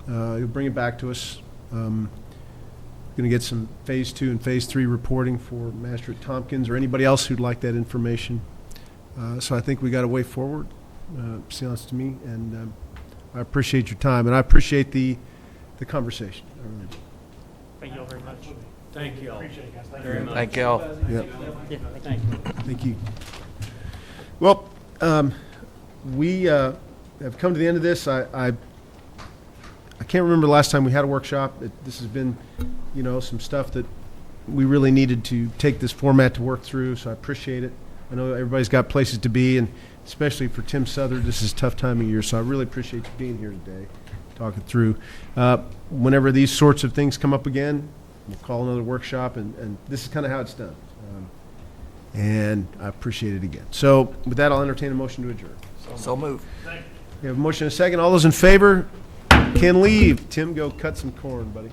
You'll bring it back to us. Going to get some phase 2 and phase 3 reporting for Master at Tompkins or anybody else who'd like that information. So I think we got a way forward, sounds to me, and I appreciate your time, and I appreciate the conversation. I really do. Thank you all very much. Thank you all. Very much. Thank y'all. Yeah. Yeah, thank you. Thank you. Well, we have come to the end of this. I can't remember the last time we had a workshop. This has been, you know, some stuff that we really needed to take this format to work through, so I appreciate it. I know everybody's got places to be, and especially for Tim Southard, this is a tough time of year, so I really appreciate you being here today, talking through. Whenever these sorts of things come up again, we'll call another workshop, and this is kind of how it's done. And I appreciate it again. So with that, I'll entertain a motion to adjourn. So move. We have a motion and a second. All those in favor can leave. Tim, go cut some corn, buddy.